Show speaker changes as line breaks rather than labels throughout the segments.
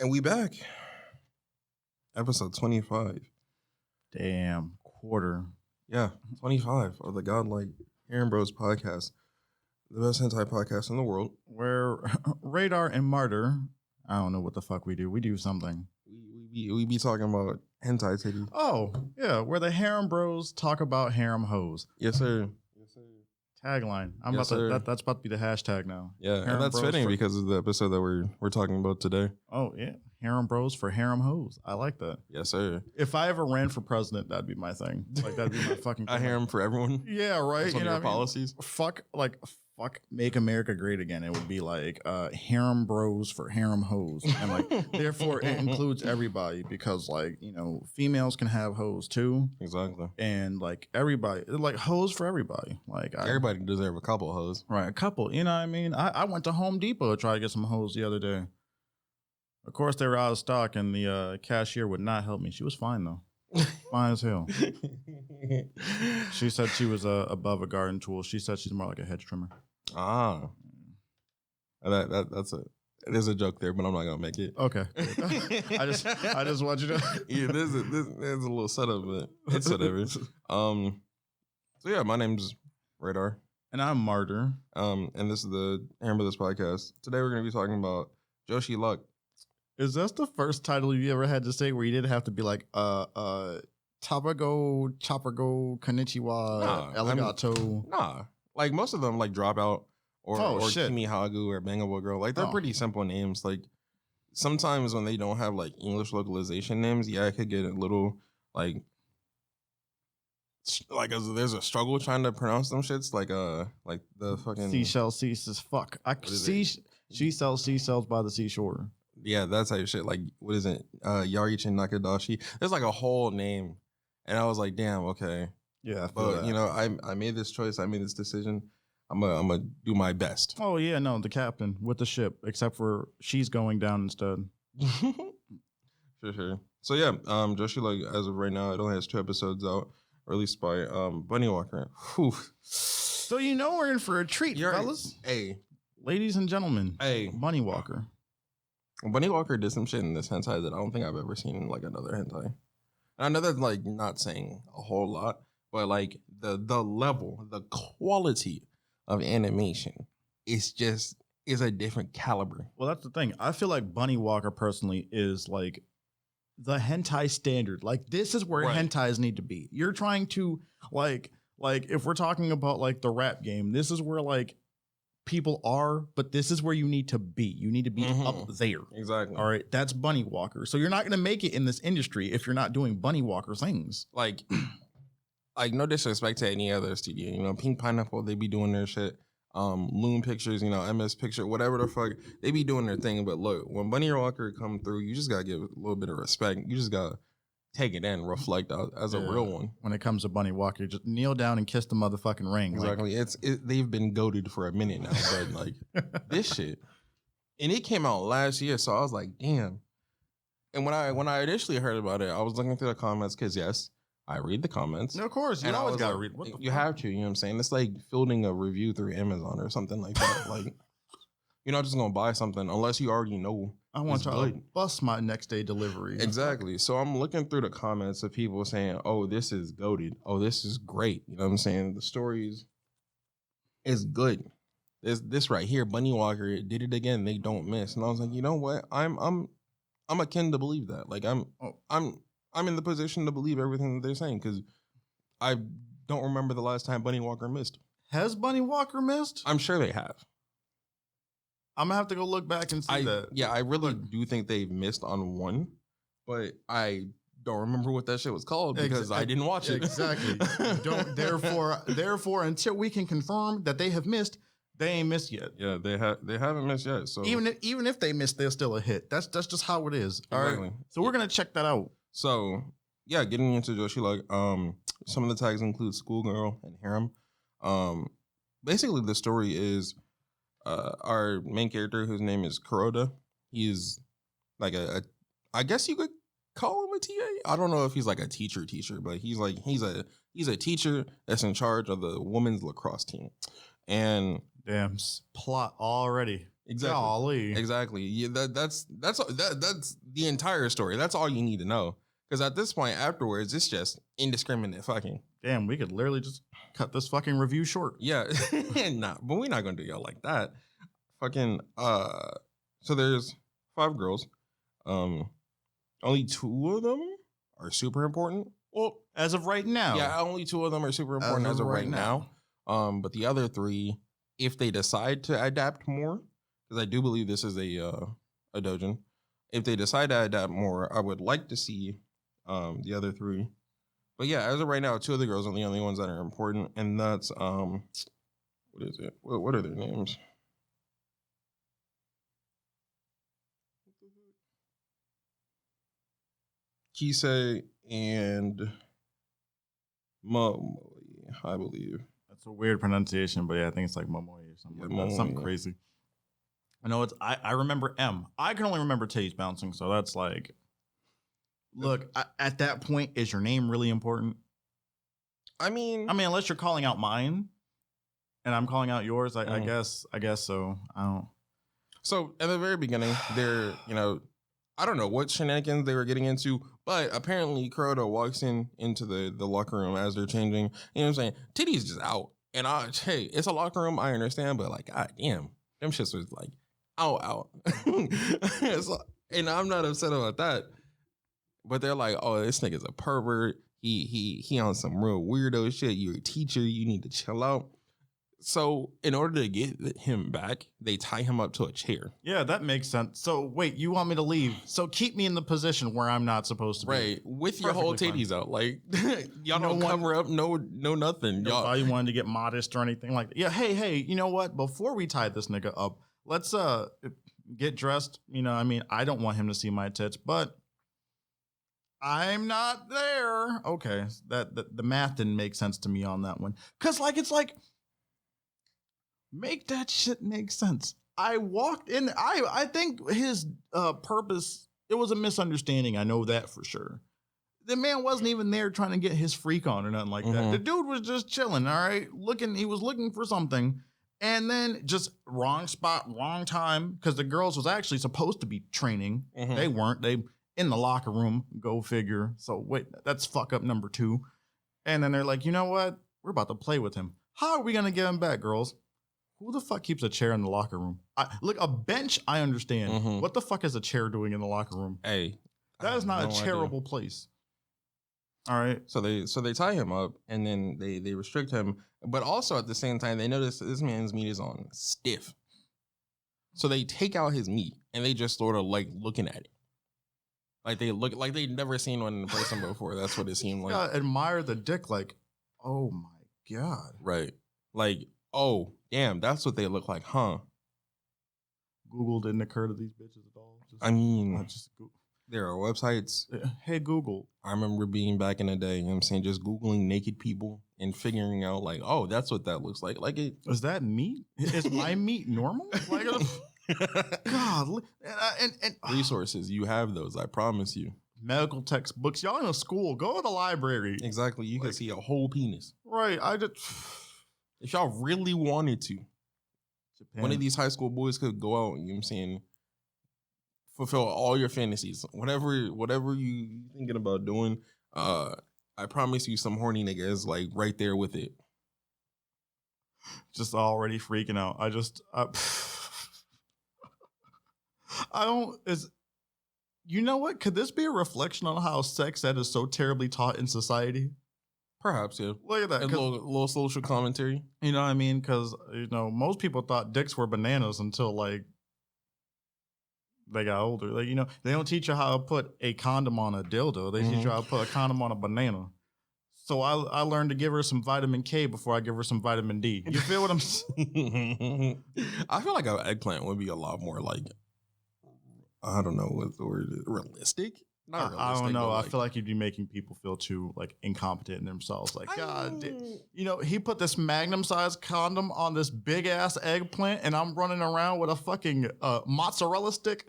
And we back. Episode 25.
Damn, quarter.
Yeah, 25 of the Godlike Harem Bros podcast. The best hentai podcast in the world.
Where Radar and Martyr, I don't know what the fuck we do. We do something.
We be talking about hentai titties.
Oh, yeah, where the Harem Bros talk about harem hoes.
Yes, sir. Yes, sir.
Tagline. That's about to be the hashtag now.
Yeah,
Harem
and that's
Bros
fitting because of the episode that we're talking about today.
Oh, yeah. Harem Bros for harem hoes. I like that.
Yes, sir.
If I ever ran for president, that'd be my thing. Like, that'd be my fucking
A harem for everyone?
Yeah, right.
That's one of your policies?
Fuck make America great again. It would be like harem bros for harem hoes. And like therefore it includes everybody because like, you know, females can have hoes too.
Exactly.
And like everybody, like hoes for everybody. Like
everybody deserve a couple hoes.
Right, a couple. You know what I mean? I went to Home Depot to try to get some hoes the other day. Of course they were out of stock and the cashier would not help me. She was fine though. Fine as hell. She said she was above a garden tool. She said she's more like a hedge trimmer.
Ah, that's it. It is a joke there, but I'm not gonna make it.
Okay. I just want you to.
Yeah, there's a little setup, but it's whatever. So yeah, my name's Radar,
and I'm Martyr.
And this is the Harem of this podcast. Today we're gonna be talking about Joshi Luck.
Is that the first title you ever had to say where you didn't have to be like Tabago, Choppergo, Konnichiwa, Arigato?
Nah. Like most of them like Dropout or
Kimi
Hagu or Bangable Girl. Like they're pretty simple names. Like sometimes when they don't have like English localization names, yeah, I could get a little like there's a struggle trying to pronounce them shits like the fucking
seashell ceases fuck. She sells seashells by the seashore.
Yeah, that type of shit. Like, what is it? Yarichin Nakadashi. There's like a whole name. And I was like, damn, okay.
Yeah,
but you know, I made this choice. I made this decision. I'm gonna do my best.
Oh yeah, no, the captain with the ship, except for she's going down instead.
Sure. So yeah, Joshi, like as of right now, it only has 2 episodes out, released by Bunny Walker. Whew.
So you know we're in for a treat, fellas.
Hey,
ladies and gentlemen.
Hey,
Bunny Walker.
Bunny Walker did some shit in this hentai that I don't think I've ever seen in like another hentai. And I know that's like not saying a whole lot, but like the level, the quality of animation is a different caliber.
Well, that's the thing. I feel like Bunny Walker personally is like the hentai standard. Like this is where hentais need to be. You're trying to like if we're talking about like the rap game, this is where like people are, but this is where you need to be. You need to be up there.
Exactly.
All right. That's Bunny Walker. So you're not going to make it in this industry if you're not doing Bunny Walker things.
Like no disrespect to any other studio. You know, Pink Pineapple, they be doing their shit. Loon Pictures, you know, MS Picture, whatever the fuck, they be doing their thing. But look, when Bunny Walker come through, you just got to give a little bit of respect. You just got to take it in, reflect out as a real one.
When it comes to Bunny Walker, just kneel down and kiss the motherfucking ring.
Exactly. Like, they've been goated for a minute now, but like this shit. And it came out last year, so I was like, damn. And when I initially heard about it, I was looking through the comments because yes, I read the comments.
No, of course, you always gotta read.
You have to, you know what I'm saying? It's like fielding a review through Amazon or something like that. Like you're not just gonna buy something unless you already know.
I want to bust my next day delivery.
Exactly. So I'm looking through the comments of people saying, "Oh, this is goated. Oh, this is great." You know what I'm saying? The stories is good. This right here, Bunny Walker did it again. They don't miss. And I was like, you know what? I'm akin to believe that. Like I'm in the position to believe everything that they're saying because I don't remember the last time Bunny Walker missed.
Has Bunny Walker missed?
I'm sure they have.
I'm gonna have to go look back and see that.
Yeah, I really do think they've missed on one, but I don't remember what that shit was called because I didn't watch it.
Exactly. Therefore, until we can confirm that they have missed, they ain't missed yet.
Yeah, they haven't missed yet. So
even if they missed, they're still a hit. That's just how it is. Exactly. All right. So we're gonna check that out.
So yeah, getting into Joshi, like some of the tags include schoolgirl and harem. Basically the story is our main character, whose name is Kuroda. He's like I guess you could call him a TA. I don't know if he's like a teacher, but he's a teacher that's in charge of the women's lacrosse team. And
damn plot already.
Exactly.
Golly.
Exactly. Yeah, that's the entire story. That's all you need to know. Because at this point, afterwards, it's just indiscriminate fucking.
Damn, we could literally just cut this fucking review short.
Yeah, nah, but we're not gonna do y'all like that. Fucking. So there's 5 girls. Only 2 of them are super important.
Well, as of right now.
Yeah, only 2 of them are super important as of right now. But the other 3, if they decide to adapt more, because I do believe this is a doujin, if they decide to adapt more, I would like to see the other 3. But yeah, as of right now, 2 of the girls are the only ones that are important, and that's what is it? What are their names? Kisei and Momoe, I believe.
That's a weird pronunciation, but yeah, I think it's like Momoe or something.
Yeah,
like that. Something crazy. I know it's. I remember M. I can only remember titties bouncing, so that's like. Look, at that point, is your name really important?
I mean,
unless you're calling out mine, and I'm calling out yours, I guess so. I don't.
So at the very beginning, they're I don't know what shenanigans they were getting into, but apparently Kuroda walks into the locker room as they're changing. You know what I'm saying? Titty's just out, and hey, it's a locker room. I understand, but like, god damn, them shits was like out. So, and I'm not upset about that. But they're like, oh, this nigga's a pervert. He on some real weirdo shit. You're a teacher. You need to chill out. So in order to get him back, they tie him up to a chair.
Yeah, that makes sense. So wait, you want me to leave? So keep me in the position where I'm not supposed to be.
Right. With your whole titties out. Like, y'all don't cover up, no nothing.
Nobody wanted to get modest or anything like that. Yeah, hey, you know what? Before we tie this nigga up, let's get dressed. I don't want him to see my tits, but I'm not there. Okay, that the math didn't make sense to me on that one. Cause it's like make that shit make sense. I walked in. I think his purpose, it was a misunderstanding. I know that for sure. The man wasn't even there trying to get his freak on or nothing like that. The dude was just chilling. All right, he was looking for something. And then just wrong spot, wrong time. Because the girls was actually supposed to be training. They weren't. They in the locker room, go figure. So wait, that's fuck up number 2. And then they're like, you know what? We're about to play with him. How are we going to get him back, girls? Who the fuck keeps a chair in the locker room? Look, a bench, I understand. What the fuck is a chair doing in the locker room?
Hey.
That is not a charitable place. All right.
So they tie him up and then they restrict him. But also at the same time, they notice that this man's meat is on stiff. So they take out his meat and they just sort of like looking at it. Like they look like they'd never seen one in person before. That's what it seemed like.
Yeah, admire the dick. Like, oh my god.
Right. Like, oh damn, that's what they look like, huh?
Google didn't occur to these bitches at all.
There are websites.
Hey Google.
I remember being back in the day. You know what I'm saying, just Googling naked people and figuring out like, oh, that's what that looks like. Like it.
Is that meat? Is my meat normal? Like. God, and
resources, you have those, I promise you.
Medical textbooks, y'all in a school, go to the library.
Exactly, you can see a whole penis.
Right,
if y'all really wanted to, Japan. One of these high school boys could go out, you know what I'm saying, fulfill all your fantasies, whatever you thinking about doing. I promise you, some horny nigga is like right there with it.
Just already freaking out. You know what? Could this be a reflection on how sex ed is so terribly taught in society?
Perhaps, yeah.
Look at that.
A little social commentary.
You know what I mean? Because, most people thought dicks were bananas until, like, they got older. Like, they don't teach you how to put a condom on a dildo. They teach you how to put a condom on a banana. So I learned to give her some vitamin K before I give her some vitamin D. You feel what I'm saying?
I feel like an eggplant would be a lot more, like, I don't know what the word is. Realistic? Not realistic.
I don't know. I feel like you'd be making people feel too like incompetent in themselves. Like, God, he put this magnum-sized condom on this big-ass eggplant and I'm running around with a fucking mozzarella stick?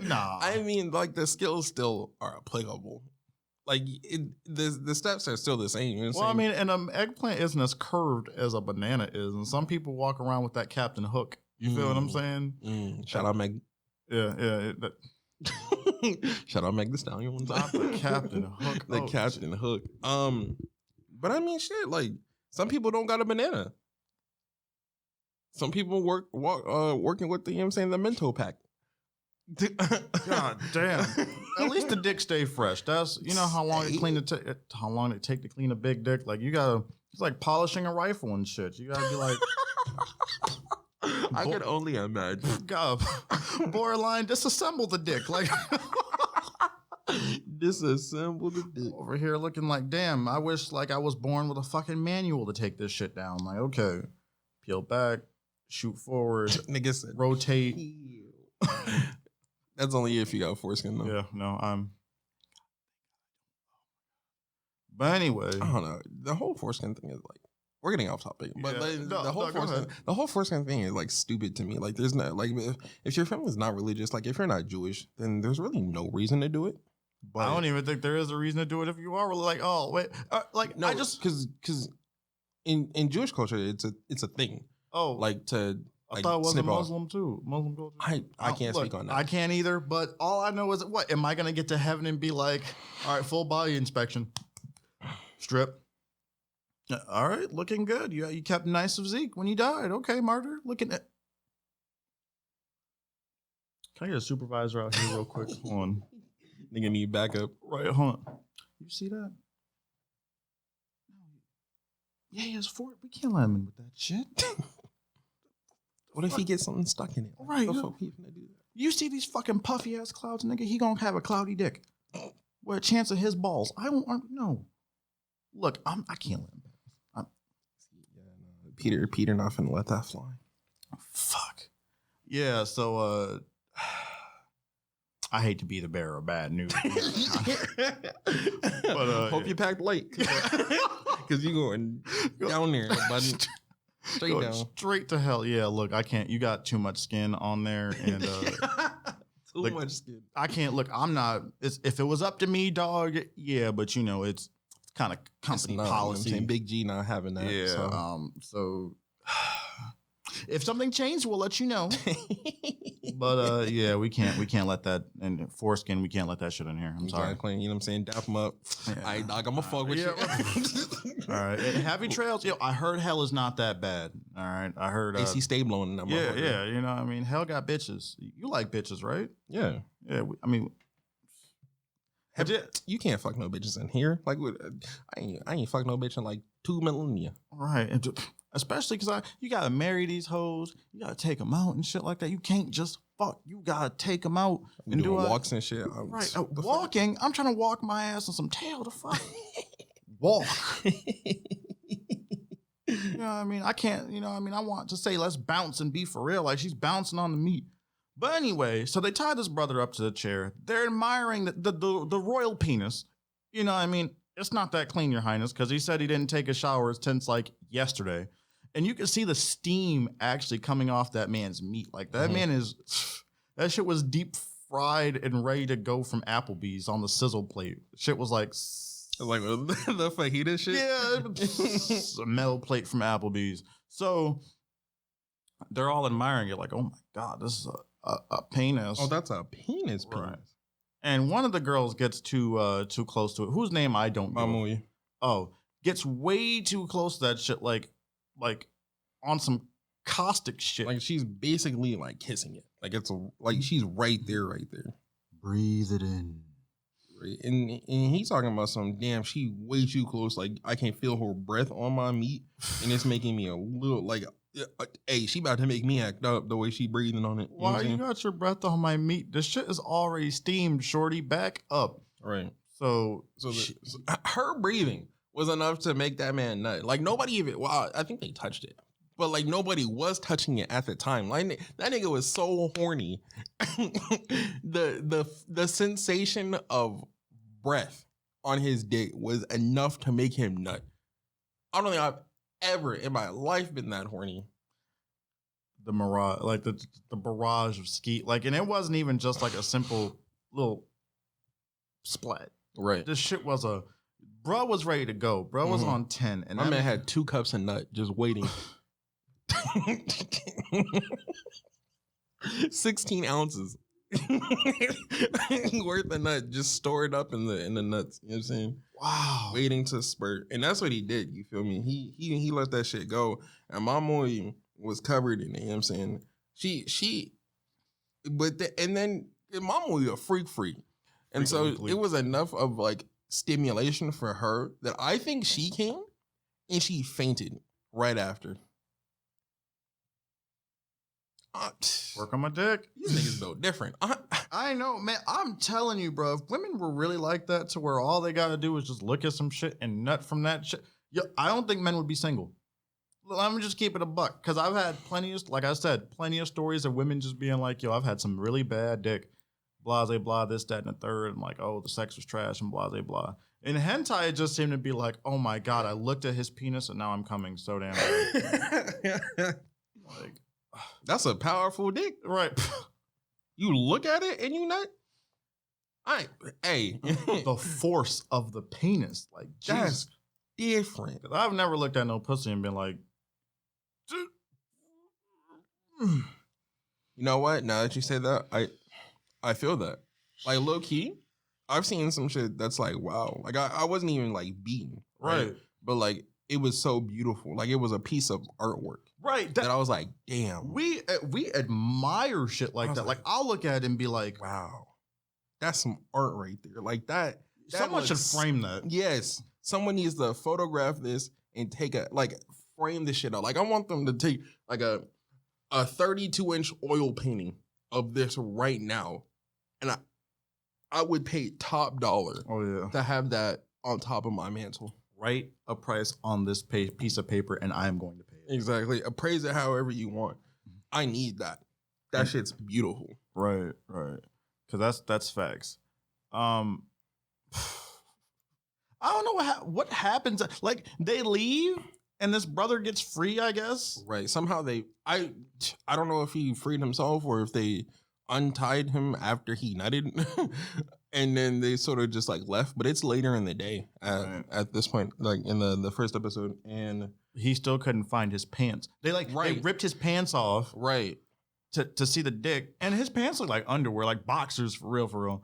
Nah.
I mean, like, the skills still are applicable. Like, the steps are still the same. You know what I'm saying?
I mean, and an eggplant isn't as curved as a banana is. And some people walk around with that Captain Hook You feel what I'm saying?
Shout out Meg.
Yeah.
Shout out Meg the Stallion.
Not the Captain Hook.
The Captain Hook. But I mean, shit. Like some people don't got a banana. Some people working with the, you know what I'm saying, the Mento pack.
God damn. At least the dick stay fresh. That's, you know how long how long it take to clean a big dick. Like you gotta, it's like polishing a rifle and shit. You gotta be like,
I could only imagine.
God, borderline disassemble the dick. Like
disassemble the dick.
Over here looking like, damn, I wish like I was born with a fucking manual to take this shit down. Like, okay, peel back, shoot forward,
Nigga said,
rotate.
That's only if you got foreskin though.
Yeah, no, but anyway,
I don't know. The whole foreskin thing is like, we're getting off topic, but the whole foreskin thing is like stupid to me. Like, there's not like if your family's not religious, like if you're not Jewish, then there's really no reason to do it. But
I don't even think there is a reason to do it if you are really like, oh wait, like
no,
I just
because in Jewish culture it's a thing.
Oh,
like to.
I thought it was a Muslim too. Muslim culture.
I can't speak on that.
I can't either. But all I know is what am I gonna get to heaven and be like, all right, full body inspection, strip. All right, looking good. You kept nice of Zeke when you died. Okay, Martyr, looking at. Can I get a supervisor out here real quick? Hold on.
Nigga need backup.
Right, hold on. You see that? Yeah, he has four. We can't let him in with that shit.
What if he gets something stuck in it?
Right.
What the fuck people gonna do that?
You see these fucking puffy ass clouds, nigga? He gonna have a cloudy dick. What a chance of his balls? I don't know. Look, I can't let him.
Peter not finna let that fly.
Fuck. Yeah, so I hate to be the bearer of bad news. But
hope you packed late. Cause you going down there, buddy. Straight down.
Straight to hell. Yeah, look, I can't. You got too much skin on there, and
too much skin.
I can't. Look, I'm not. If it was up to me, dog. Yeah, but you know, it's kind of company policy.
You know Big G not having that.
Yeah. So if something changed, we'll let you know. But yeah, we can't let that, and foreskin, we can't let that shit in here. I'm sorry.
You know what I'm saying? Dap them up. Yeah. All right, dog, I'm gonna fuck with you.
All right. And happy trails. Yo, I heard hell is not that bad. All right. I heard
AC stay blowing in that motherfucker.
Yeah, you know what I mean? Hell got bitches. You like bitches, right?
Yeah.
Yeah, I mean,
you can't fuck no bitches in here. Like, I ain't fuck no bitch in like 2 millennia.
Right. And especially because you gotta marry these hoes. You gotta take them out and shit like that. You can't just fuck. You gotta take them out
and do walks and shit.
Right. Walking. Fuck? I'm trying to walk my ass on some tail to fuck. Walk. You know what I mean? I can't. You know what I mean? I want to say let's bounce and be for real. Like she's bouncing on the meat. But anyway, so they tied this brother up to the chair. They're admiring the royal penis. You know what I mean? It's not that clean, Your Highness, because he said he didn't take a shower since like yesterday. And you can see the steam actually coming off that man's meat. Like that man that shit was deep fried and ready to go from Applebee's on the sizzle plate. Shit was like
the fajita shit?
Yeah, a metal plate from Applebee's. So they're all admiring it like, oh my God, this is a penis.
Oh, that's a penis.
Right. And one of the girls gets too close to it. Whose name I don't know. Oh, gets way too close to that shit, like on some caustic shit.
Like she's basically like kissing it. Like like she's right there.
Breathe it in.
Right. And he's talking about some damn. She way too close. Like I can feel her breath on my meat, and it's making me a little like. Hey, she about to make me act up the way she breathing on it.
Why you got your breath on my meat? This shit is already steamed, shorty. Back up.
Right.
So
her breathing was enough to make that man nut. Like nobody even. Well, I think they touched it, but like nobody was touching it at the time. Like that nigga was so horny. the sensation of breath on his dick was enough to make him nut. I don't think I've ever in my life been that horny.
The mirage, like the barrage of skeet, like, and it wasn't even just like a simple little splat.
Right.
This shit was bruh was ready to go. Bruh was on 10, and
my man had 2 cups of nut just waiting. 16 ounces worth of nut just stored up in the nuts. You know what I'm saying?
Wow.
Waiting to spurt, and that's what he did. You feel me? He let that shit go, and my boy was covered in it. You know what I'm saying? And then my boy a freak, and so it was enough of like stimulation for her that I think she came and she fainted right after.
Work on my dick.
These niggas though different.
I know, man. I'm telling you, bro. If women were really like that, to where all they gotta do is just look at some shit and nut from that shit, I don't think men would be single. Let me just keep it a buck, because I've had plenty of stories of women just being like, "Yo, I've had some really bad dick, blah, blah, blah, this, that, and the third, and like, oh, the sex was trash, and blah, blah, blah." In hentai, it just seemed to be like, "Oh my god, I looked at his penis and now I'm coming so damn bad." Like.
That's a powerful dick.
Right.
You look at it and you nut.
The force of the penis. Like,
that's different.
I've never looked at no pussy and been like,
you know what? Now that you say that, I feel that. Like, low key, I've seen some shit that's like, wow. Like, I wasn't even like beaten. Right. But like, it was so beautiful. Like, it was a piece of artwork.
Right.
That I was like, damn.
We admire shit like that. Like, I'll look at it and be like,
wow, that's some art right there. Like that
someone should frame that.
Yes. Someone needs to photograph this and frame this shit out. Like, I want them to take like a 32-inch oil painting of this right now. And I would pay top dollar to have that on top of my mantle.
Write a price on this piece of paper and I am going to pay it.
Exactly. Appraise it however you want. I need that. That shit's beautiful.
Right. Because that's facts. I don't know what happens. Like, they leave and this brother gets free, I guess.
Right. Somehow I don't know if he freed himself or if they untied him after he nutted. And then they sort of just like left, but it's later in the day at this point, like in the first episode, and
he still couldn't find his pants. They ripped his pants off, to see the dick, and his pants look like underwear, like boxers for real.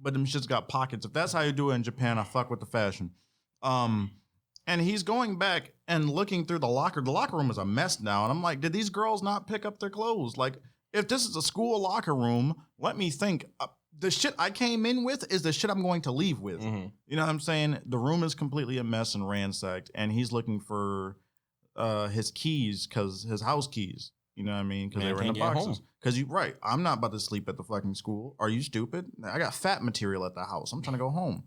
But them shits got pockets. If that's how you do it in Japan, I fuck with the fashion. And he's going back and looking through the locker. The locker room is a mess now, and I'm like, did these girls not pick up their clothes? Like, if this is a school locker room, let me think. The shit I came in with is the shit I'm going to leave with. Mm-hmm. You know what I'm saying? The room is completely a mess and ransacked, and he's looking for his keys, his house keys. You know what I mean? Because they were in the boxes. Because I'm not about to sleep at the fucking school. Are you stupid? I got fat material at the house. I'm trying to go home.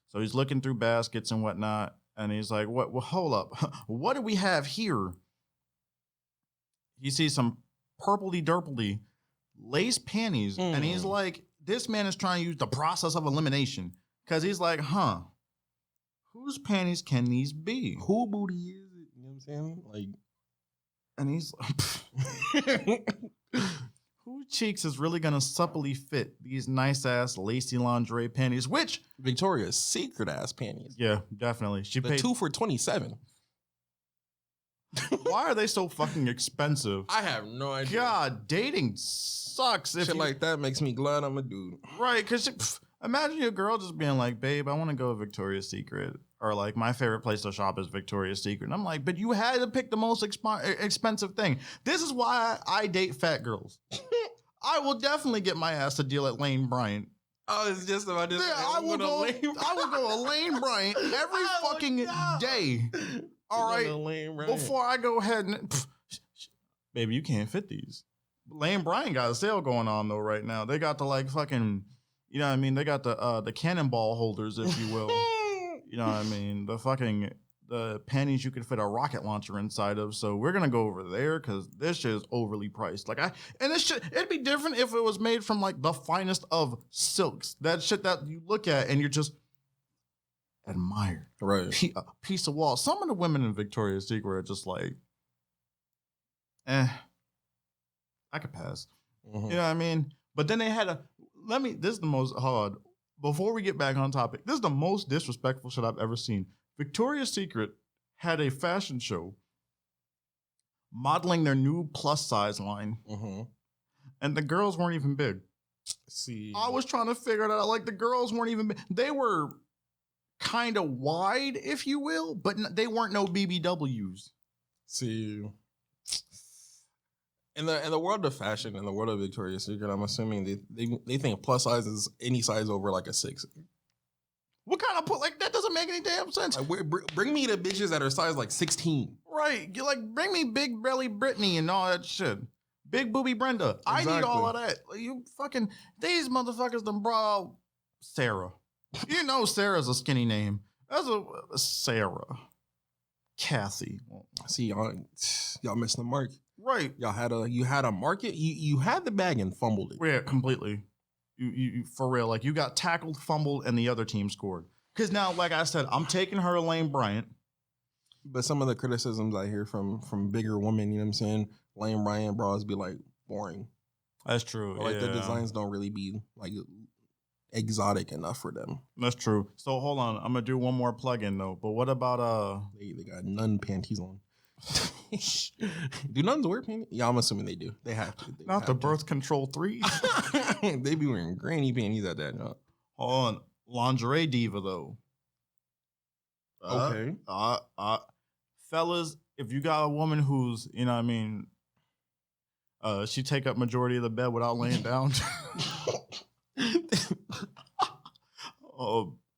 So he's looking through baskets and whatnot, and he's like, "What? Well, hold up. What do we have here?" He sees some purpley-durpley lace panties, and he's like, this man is trying to use the process of elimination, because he's like, whose panties can these be?
Who booty is it? You know what I'm saying? Like,
and he's like, whose cheeks is really gonna supplely fit these nice ass lacy lingerie panties? Which
Victoria's Secret ass panties.
Yeah, definitely. She paid
2 for $27.
Why are they so fucking expensive?
I have no idea.
God, dating sucks.
Shit like that makes me glad I'm a dude.
Right, because imagine your girl just being like, "Babe, I want to go to Victoria's Secret," or like, "My favorite place to shop is Victoria's Secret." And I'm like, "But you had to pick the most expensive thing." This is why I date fat girls. I will definitely get my ass a deal at Lane Bryant.
Oh, it's just about this.
Yeah, I will go to Lane Bryant every fucking day. All right, before I go ahead and baby, you can't fit these. Lane Bryant got a sale going on though right now. They got the like fucking, you know what I mean? They got the cannonball holders, if you will. You know what I mean? The panties you could fit a rocket launcher inside of. So we're gonna go over there because this shit is overly priced. It'd be different if it was made from like the finest of silks. That shit that you look at and you're just admire.
Right.
A piece of wall. Some of the women in Victoria's Secret are just like, I could pass. Mm-hmm. You know what I mean? But then they had this is the most hard. Before we get back on topic, this is the most disrespectful shit I've ever seen. Victoria's Secret had a fashion show modeling their new plus size line. And the girls weren't even big.
See,
I was trying to figure that out. Like, the girls weren't even big. They were kind of wide, if you will, but they weren't no BBWs.
See, in the world of fashion, in the world of Victoria's Secret, I'm assuming they think plus size is any size over like a 6.
What kind of like that doesn't make any damn sense.
Like, bring me the bitches that are size like 16.
Right. You're like, bring me big belly Brittany and all that shit. Big booby Brenda. Exactly. I need all of that. You fucking, these motherfuckers done brought out Sarah. You know Sarah's a skinny name. That's a Sarah. Kathy.
See, y'all missed the mark.
Right.
You had a market. You had the bag and fumbled it.
Yeah, completely. You for real. Like, you got tackled, fumbled, and the other team scored. Because now, like I said, I'm taking her to Lane Bryant.
But some of the criticisms I hear from bigger women, you know what I'm saying? Lane Bryant bras be like boring.
That's true.
Or, like, the designs don't really be like exotic enough for them.
That's true. So hold on, I'm gonna do one more plug-in though. But what about
they got nun panties on. Do nuns wear panties? Yeah, I'm assuming they do. They have to.
Not the birth control 3.
They be wearing granny panties at that. No.
Hold on, lingerie diva though.
Okay.
Fellas, if you got a woman who's, you know what I mean, she take up majority of the bed without laying down.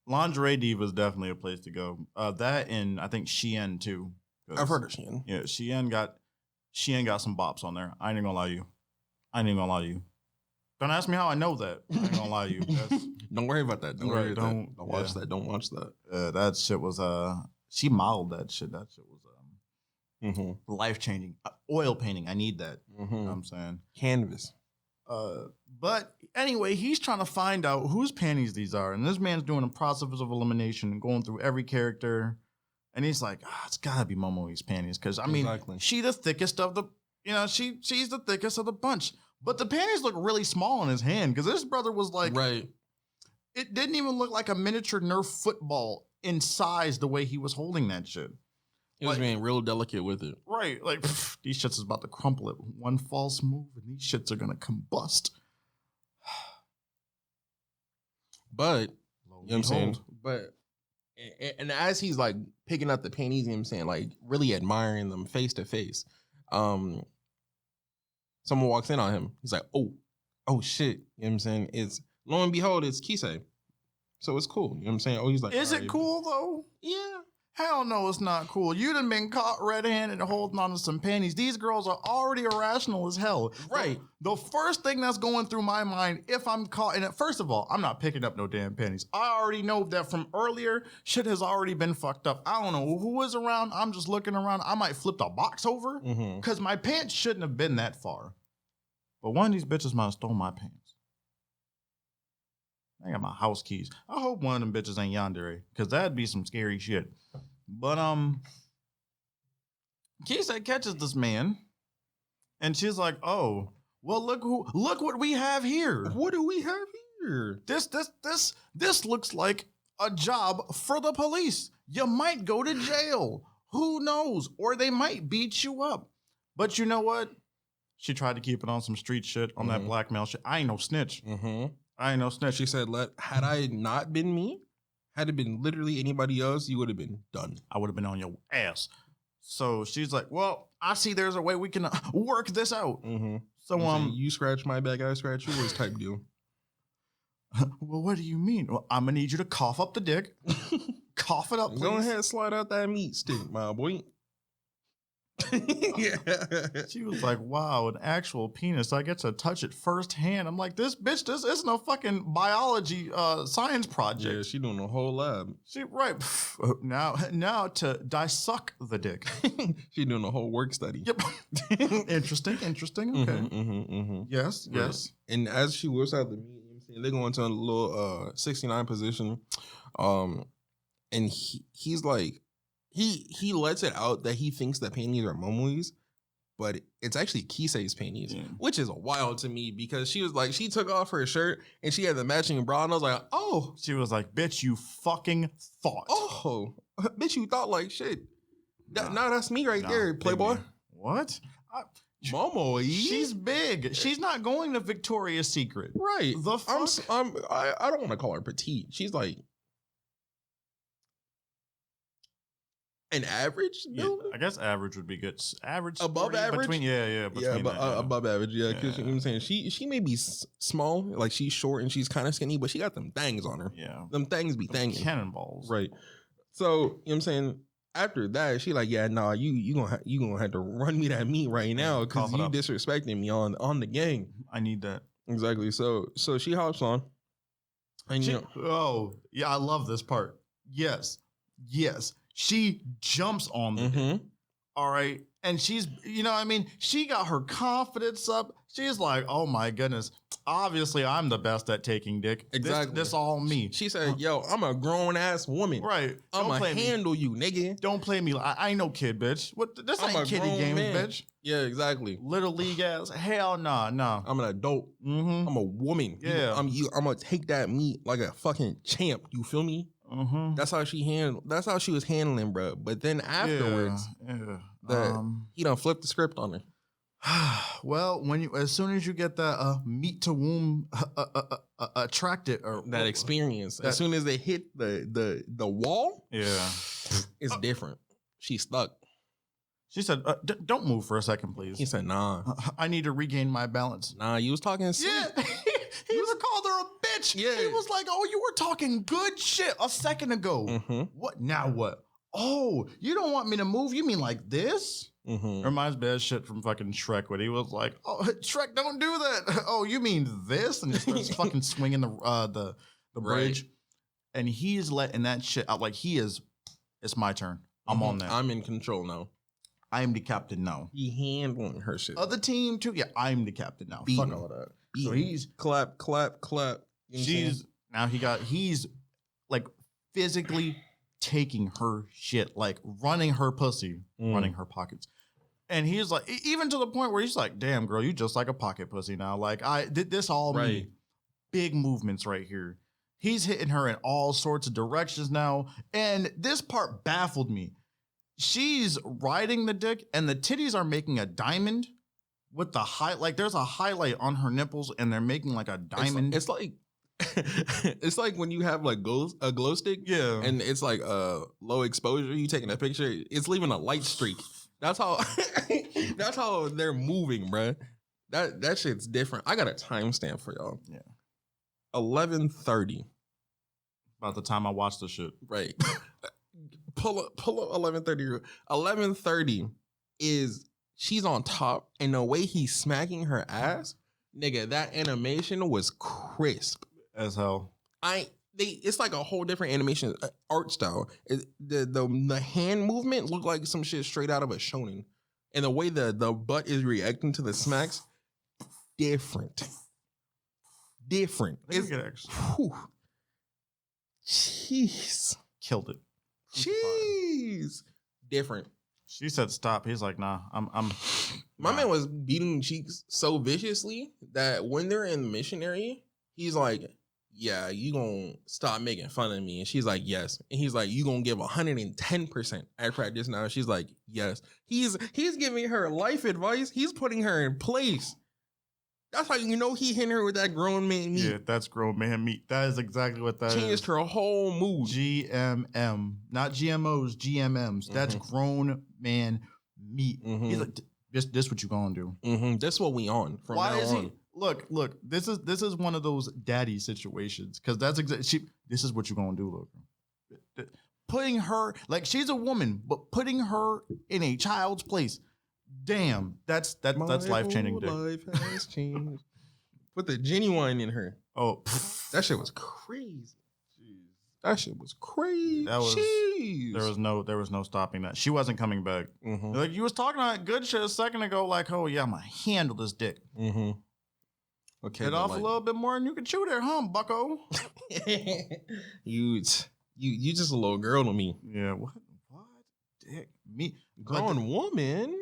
Lingerie diva is definitely a place to go. That and I think Shein too.
I've heard of Shein.
Yeah, Shein got some bops on there. I ain't gonna lie to you. Don't ask me how I know that. I ain't gonna lie to you.
Don't worry about that. Don't watch that. Don't watch that.
That shit was she modeled that shit. That shit was life changing. Oil painting. I need that. You know what I'm saying?
Canvas.
But anyway, he's trying to find out whose panties these are, and this man's doing a process of elimination and going through every character. And he's like, it's gotta be Momoe's panties, because I mean, she the thickest of the, she's the thickest of the bunch. But the panties look really small in his hand, because this brother was like,
right.
It didn't even look like a miniature Nerf football in size the way he was holding that shit.
He was being real delicate with it.
Right. Like, these shits is about to crumple it. One false move and these shits are going to combust.
But, you know what I'm saying? But, and as he's like picking up the panties, you know what I'm saying? Like really admiring them face to face. Someone walks in on him. He's like, oh shit. You know what I'm saying? It's, lo and behold, it's Kisei. So it's cool. You know what I'm saying? Oh, he's like,
is it cool though?
Yeah.
Hell no, it's not cool. You done been caught red-handed holding on to some panties. These girls are already irrational as hell.
Right.
The first thing that's going through my mind, if I'm caught in it, first of all, I'm not picking up no damn panties. I already know that from earlier, shit has already been fucked up. I don't know who is around. I'm just looking around. I might flip the box over because my pants shouldn't have been that far. But one of these bitches might have stole my pants. I got my house keys. I hope one of them bitches ain't yandere, because that'd be some scary shit. But Kisei catches this man, and she's like, "Oh, well, look what we have here.
What do we have here?
This looks like a job for the police. You might go to jail. Who knows? Or they might beat you up. But you know what? She tried to keep it on some street shit, on that blackmail shit. I ain't no snitch. I ain't no snitch.
She said, had I not been me, had it been literally anybody else, you would have been done.
I would have been on your ass. So she's like, well, I see there's a way we can work this out. So
you scratch my back, I scratch yours type deal.
Well, what do you mean? Well, I'm going to need you to cough up the dick. Cough it up, please.
Go ahead, slide out that meat stick, my boy.
Yeah. She was like, wow, an actual penis. I get to touch it firsthand. I'm like, this isn't a fucking biology science project.
Yeah, she doing a whole lab.
She right. Now to dissect the dick.
She doing a whole work study.
Yep. Interesting. Okay. Yes.
And as she whips out the meat, they go into a little 69 position. And he's like, he lets it out that he thinks that panties are Momoe's, but it's actually Kisei's panties, which is wild to me because she was like, she took off her shirt and she had the matching bra, and I was like, oh.
She was like, bitch, you fucking thought.
Oh, bitch, you thought like shit. Nah, that's me right there, playboy.
What?
Momo,
She's big. She's not going to Victoria's Secret.
right.
The fuck?
I don't want to call her petite. She's like an average.
Yeah, I guess average would be good. Average,
above
sporty,
average.
between, yeah, between
But,
that, yeah.
above average. Yeah, because
Yeah.
you know what I'm saying. She may be small, like she's short and she's kind of skinny, but she got them things on her.
Yeah,
Them things be
those
thangin'.
cannonballs.
Right. So, you know what I'm saying? After that, she like, yeah, nah, you gonna have to run me that meat right now because
Cough it
you
up.
disrespecting me on the gang.
I need that.
Exactly. So she hops on. And
She,
you know,
oh, yeah, I love this part. Yes. She jumps on the dick. All right. And she's, you know what I mean? She got her confidence up. She's like, oh my goodness. Obviously, I'm the best at taking dick.
Exactly.
This all me.
She said, yo, I'm a grown ass woman.
Right.
I'm
Don't
going to
play
handle you, nigga.
Don't play me. I ain't no kid, bitch. What? This
I'm a
ain't kiddie
grown
games,
man.
bitch.
Yeah, exactly.
Little league ass. Hell nah.
I'm an adult.
Mm-hmm.
I'm a woman.
Yeah.
I'm going to take that meat like a fucking champ. You feel me?
Mm-hmm.
That's how she was handling, bro. But then afterwards, he done flipped the script on her.
Well, as soon as you get that meat to womb attracted or
That experience, as soon as they hit the wall,
yeah,
it's different. She's stuck.
She said, "Don't move for a second, please."
He said, "Nah,
I need to regain my balance."
nah, you was talking shit.
Yeah, he was called her a bitch.
Yeah.
He was like, "Oh, you were talking good shit a second ago.
Mm-hmm.
What now? What? Oh, you don't want me to move? You mean like this?"
Mm-hmm.
Reminds me of that shit from fucking Shrek when he was like, "Oh, Shrek, don't do that." "Oh, you mean this?" And he starts fucking swinging the bridge, and he's letting that shit out. Like it's my turn. I'm on that.
I'm in control now.
I am the captain now.
He handling her shit.
Other team too. Yeah, I'm the captain now.
Beating.
Fuck all that.
Beating.
So he's
clap. You know what I'm saying?
he's like physically taking her shit, like running her pussy, running her pockets. And he's like, even to the point where he's like, damn, girl, you just like a pocket pussy now. Like, I did this all me. Big movements right here. He's hitting her in all sorts of directions now. And this part baffled me. She's riding the dick and the titties are making a diamond with the like there's a highlight on her nipples and they're making like a diamond.
It's like it's like when you have like a glow stick,
yeah,
and it's like low exposure. You taking a picture, it's leaving a light streak. That's how that's how they're moving, bruh. That shit's different. I got a timestamp for y'all.
Yeah,
11:30.
About the time I watched the shit,
right? Pull up 11:30. 11:30 is she's on top, and the way he's smacking her ass, nigga, that animation was crisp
as hell.
It's like a whole different animation art style. The hand movement looked like some shit straight out of a shonen, and the way the butt is reacting to the smacks, different. It's whew. Jeez,
killed it.
Jeez, different.
She said stop. He's like, nah, I'm.
My man was beating cheeks so viciously that when they're in the mission area, he's like, yeah, you gonna stop making fun of me. And she's like, yes. And he's like, you gonna give 110% at practice now. She's like, yes. He's giving her life advice. He's putting her in place. That's how you know he hit her with that grown man meat.
Yeah, that's grown man meat. That is exactly what that
Changed
is.
her whole mood.
GMM. Not GMOs, GMMs. That's grown man meat. He's like, this what you gonna do.
That's what we on from
Why
now
is
on.
he? Look, this is one of those daddy situations. Because that's exactly, this is what you gonna do, look. Putting her, like she's a woman, but putting her in a child's place. Damn, that's life changing.
Life has changed. Put the genuine in her.
Oh,
that shit was crazy. Jeez. That shit was crazy.
There was no stopping that. She wasn't coming back. Like you was talking about good shit a second ago. Like, oh yeah, I'm gonna handle this dick. Okay, get off a little bit more, and you can chew there, huh, Bucko?
You just a little girl to me.
Yeah. What? Dick me,
grown woman.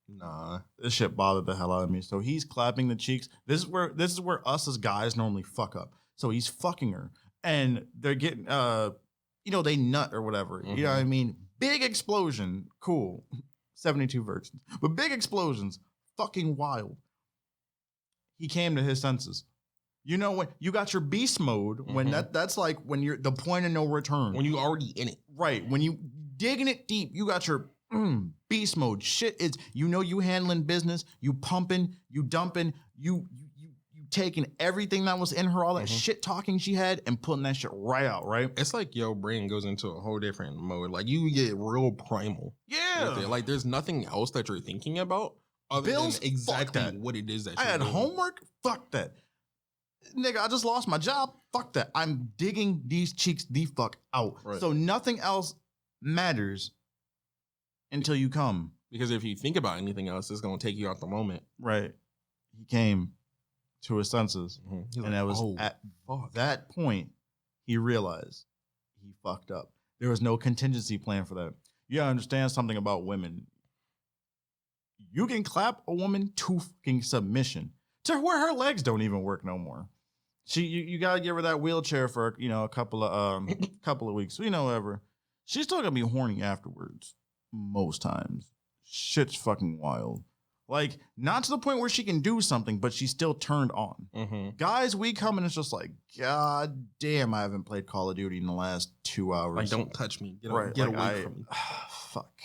Nah,
this shit bothered the hell out of me. So he's clapping the cheeks. This is where us as guys normally fuck up. So he's fucking her, and they're getting they nut or whatever. You know what I mean? Big explosion. Cool. 72 virgins. But big explosions, fucking wild. He came to his senses. You know when you got your beast mode, when that's like when you're the point of no return.
When you already in it.
Right. When you digging it deep, you got your beast mode. Shit is, you know, you handling business, you pumping, you dumping, you taking everything that was in her, all that shit talking she had, and putting that shit right out, right?
It's like your brain goes into a whole different mode. Like you get real primal.
Yeah.
Like there's nothing else that you're thinking about other
Bills,
than exactly what it is that
I
you're
had
doing.
homework. Fuck that. Nigga, I just lost my job. Fuck that. I'm digging these cheeks the fuck out.
Right.
So nothing else matters until you come.
Because if you think about anything else, it's going to take you out the moment.
Right. He came to his senses.
He's
And
like,
that was
oh,
at
fuck.
that point, he realized he fucked up. There was no contingency plan for that. You gotta understand something about women. You can clap a woman to fucking submission to where her legs don't even work no more. You gotta give her that wheelchair for a couple of weeks, whatever. She's still gonna be horny afterwards. Most times, shit's fucking wild. Like, not to the point where she can do something, but she's still turned on. Guys, we come and it's just like, God damn, I haven't played Call of Duty in the last 2 hours.
Like, don't touch me. Get
Like,
away from me.
Fuck.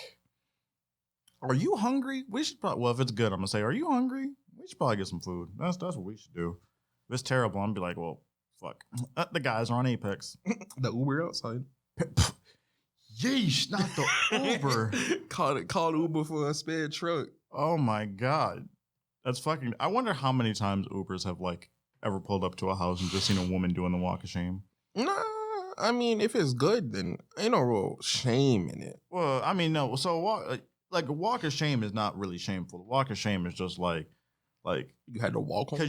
Are you hungry? We should probably, well, if it's good, I'm gonna say, are you hungry? We should probably get some food. That's what we should do. If it's terrible, I'm gonna be like, well, fuck. The guys are on Apex.
The Uber outside.
Yeesh, not the Uber.
Called Uber for a spare truck.
Oh my God. That's fucking, I wonder how many times Ubers have like ever pulled up to a house and just seen a woman doing the walk of shame.
Nah, I mean, if it's good, then ain't no real shame in it.
Well, I mean, no. So a walk of shame is not really shameful. The walk of shame is just like
you had to walk home.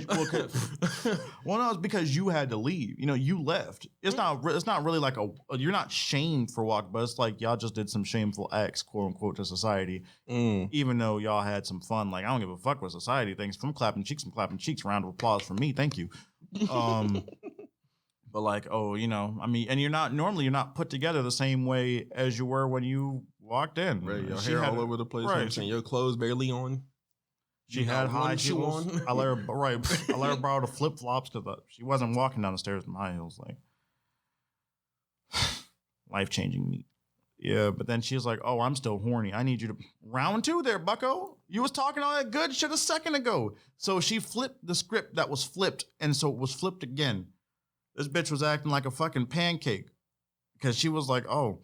Well, no, it's because you had to leave. You left. It's not really like you're not shamed for walking, but it's like y'all just did some shameful acts, quote unquote, to society. Even though y'all had some fun. Like, I don't give a fuck what society thinks. From clapping cheeks. Round of applause from me. Thank you. But like, I mean, and you're not put together the same way as you were when you walked in.
Right, your hair all over the place.
Right.
You know what I'm saying? Your clothes barely on.
She had high heels. I let her borrow the flip flops because she wasn't walking down the stairs in high heels. Like, life changing me. Yeah, but then she was like, "Oh, I'm still horny. I need you to round 2 there, Bucko. You was talking all that good shit a second ago." So she flipped the script that was flipped, and so it was flipped again. This bitch was acting like a fucking pancake because she was like, "Oh,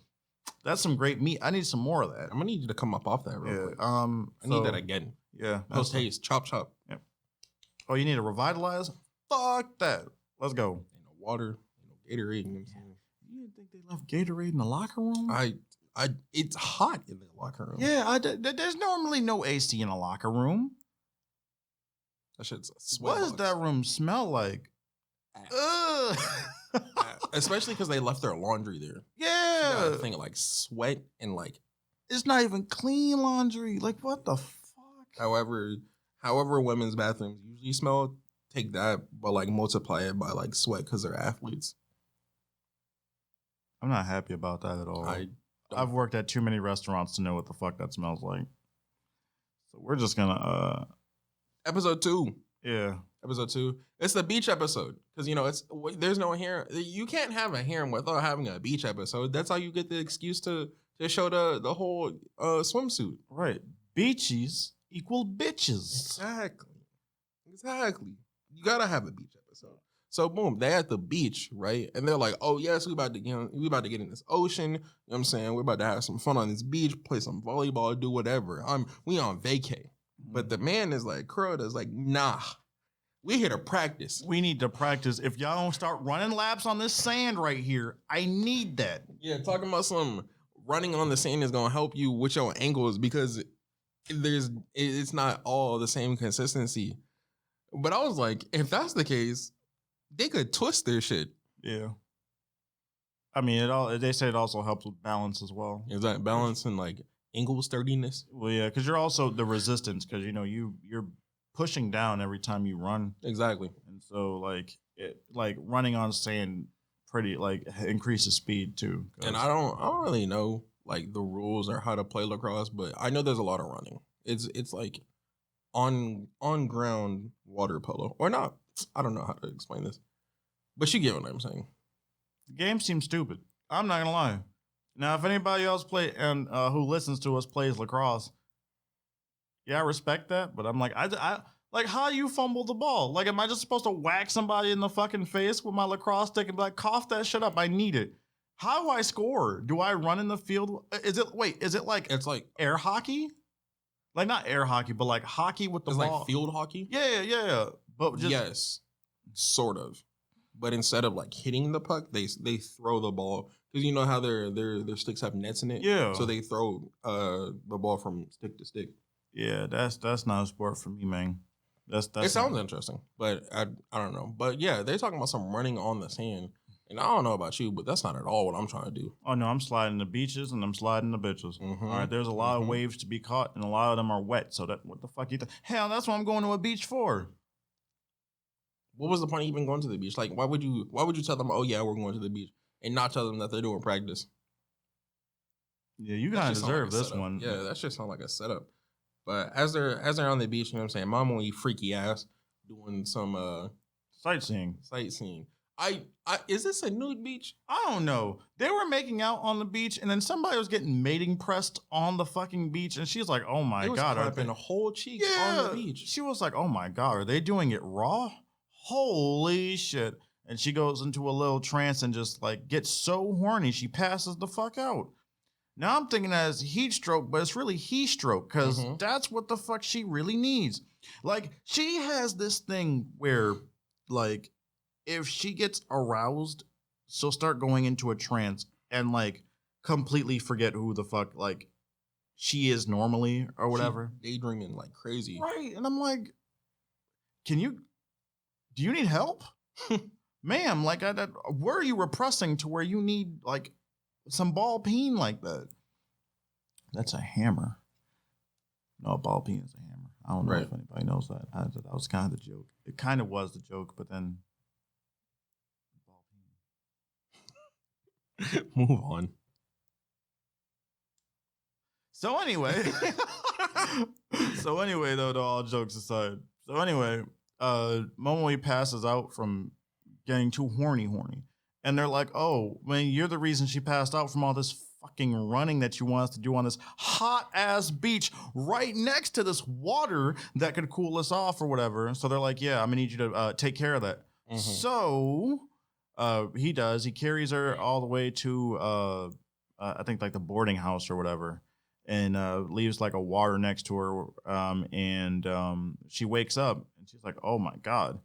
that's some great meat. I need some more of that."
I'm gonna need you to come up off that real quick.
I
need that again.
Yeah.
Post haste. Chop.
Yeah. Oh, you need to revitalize? Fuck that. Let's go.
Ain't no water. Ain't no Gatorade. You know what I'm saying?
You didn't think they left Gatorade in the locker room?
It's hot in the locker room.
Yeah, there's normally no AC in a locker room.
That shit's a sweat.
What does that room smell like? Ugh.
Especially because they left their laundry there.
Yeah.
Thing of like sweat and like.
It's not even clean laundry. Like, what the fuck?
However, women's bathrooms usually smell, take that, but like multiply it by like sweat because they're athletes.
I'm not happy about that at all. I've worked at too many restaurants to know what the fuck that smells like. So we're just gonna
episode 2.
Yeah.
Episode 2. It's the beach episode. Because there's no harem. You can't have a harem without having a beach episode. That's how you get the excuse to show the whole swimsuit.
Right. Beaches equal bitches.
Exactly. You gotta have a beach episode. So boom, they at the beach, right? And they're like, "Oh yes, we about to get in this ocean. You know what I'm saying? We're about to have some fun on this beach, play some volleyball, do whatever. We on vacay." But the man is like, Kuroda's like, "Nah, we here to practice.
We need to practice. If y'all don't start running laps on this sand right here, I need that."
Yeah, talking about some running on the sand is gonna help you with your angles because it's not all the same consistency. But I was like, if that's the case, they could twist their shit.
Yeah. I mean, they say it also helps with balance as well.
Is that balance and like angle sturdiness?
Well, yeah, because you're also the resistance because you're pushing down every time you run.
Exactly.
And so like running on sand pretty like increases speed too.
And I don't really know like the rules or how to play lacrosse, but I know there's a lot of running. It's like on ground water polo or not. I don't know how to explain this, but you get what I'm saying.
The game seems stupid. I'm not gonna lie. Now, if anybody else who listens to us plays lacrosse, yeah, I respect that. But I'm like, I like how you fumble the ball. Like, am I just supposed to whack somebody in the fucking face with my lacrosse stick and be like, cough that shit up? I need it. How do I score? Do I run in the field? Is it like
It's like
air hockey? Like not air hockey, but like hockey with the
it's
ball.
like field hockey.
Yeah. But just
Yes, sort of. But instead of like hitting the puck, they throw the ball because you know how their sticks have nets in it.
Yeah.
So they throw the ball from stick to stick.
Yeah, that's not a sport for me, man. That's
It sounds interesting, but I don't know. But yeah, they're talking about some running on the sand, and I don't know about you, but that's not at all what I'm trying to do.
Oh no, I'm sliding the beaches and I'm sliding the bitches.
Mhm,
All right, there's a lot of
mhm.
waves to be caught, and a lot of them are wet. So that what the fuck you? Hell, that's what I'm going to a beach for.
What was the point of even going to the beach? Like, why would you tell them, oh yeah, we're going to the beach, and not tell them that they're doing practice?
Yeah, you
That
kind of
just sound like
deserve
a
this
setup.
one.
Yeah, that just sound like a setup. But as they're on the beach, you know what I'm saying, mom will eat freaky ass doing some
Sightseeing.
sightseeing. I is this a nude beach?
I don't know. They were making out on the beach, and then somebody was getting mating pressed on the fucking beach, and she's like, "Oh my
They was
god, are
clapping
they?"
a whole cheek on the beach.
She was like, "Oh my god, are they doing it raw? Holy shit!" And she goes into a little trance and just like gets so horny she passes the fuck out. Now I'm thinking that it's heat stroke, but it's really heat stroke because
Mhm.
that's what the fuck she really needs. Like she has this thing where, like, if she gets aroused, she'll start going into a trance and like completely forget who the fuck like she is normally or whatever.
She daydreaming like crazy.
Right. And I'm like, do you need help? Ma'am, like, where are you repressing to where you need like some ball peen like that? That's a hammer. No, a ball peen is a hammer. I don't know
Right.
if anybody knows that. That was kind of the joke. It kind of was the joke, but then ball peen.
Move on.
So anyway, though, all jokes aside. So anyway, Momoe passes out from getting too horny, and they're like, "Oh, man, you're the reason she passed out from all this fucking running that you want us to do on this hot ass beach right next to this water that could cool us off or whatever." So they're like, "Yeah, I'm gonna need you to take care of that."
Mhm.
So he does. He carries her all the way to I think like the boarding house or whatever, and leaves like a water next to her. And she wakes up and she's like, "Oh my god,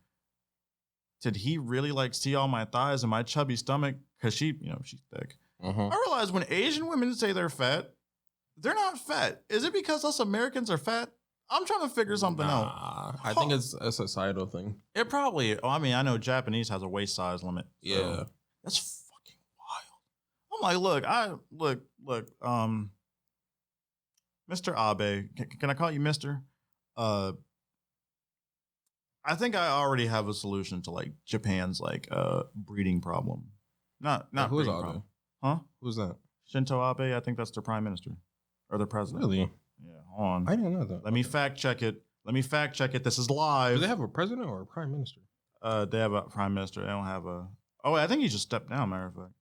did he really like see all my thighs and my chubby stomach?" Because she's thick.
Mhm.
I realize when Asian women say they're fat, they're not fat. Is it because us Americans are fat? I'm trying to figure something out.
I think it's a societal thing.
It probably. Oh, I mean, I know Japanese has a waist size limit. So
Yeah.
that's fucking wild. I'm like, look. Mr. Abe, can I call you Mister? I think I already have a solution to like Japan's like breeding problem. Not
Who's
breeding
Abe?
problem. Huh?
Who's that?
Shinzo Abe, I think that's their prime minister or their president.
Really?
Yeah, hold on.
I didn't know that.
Let me fact check it. This is live.
Do they have a president or a prime minister?
They have a prime minister. They don't have a. Oh, I think he just stepped down. Matter of fact.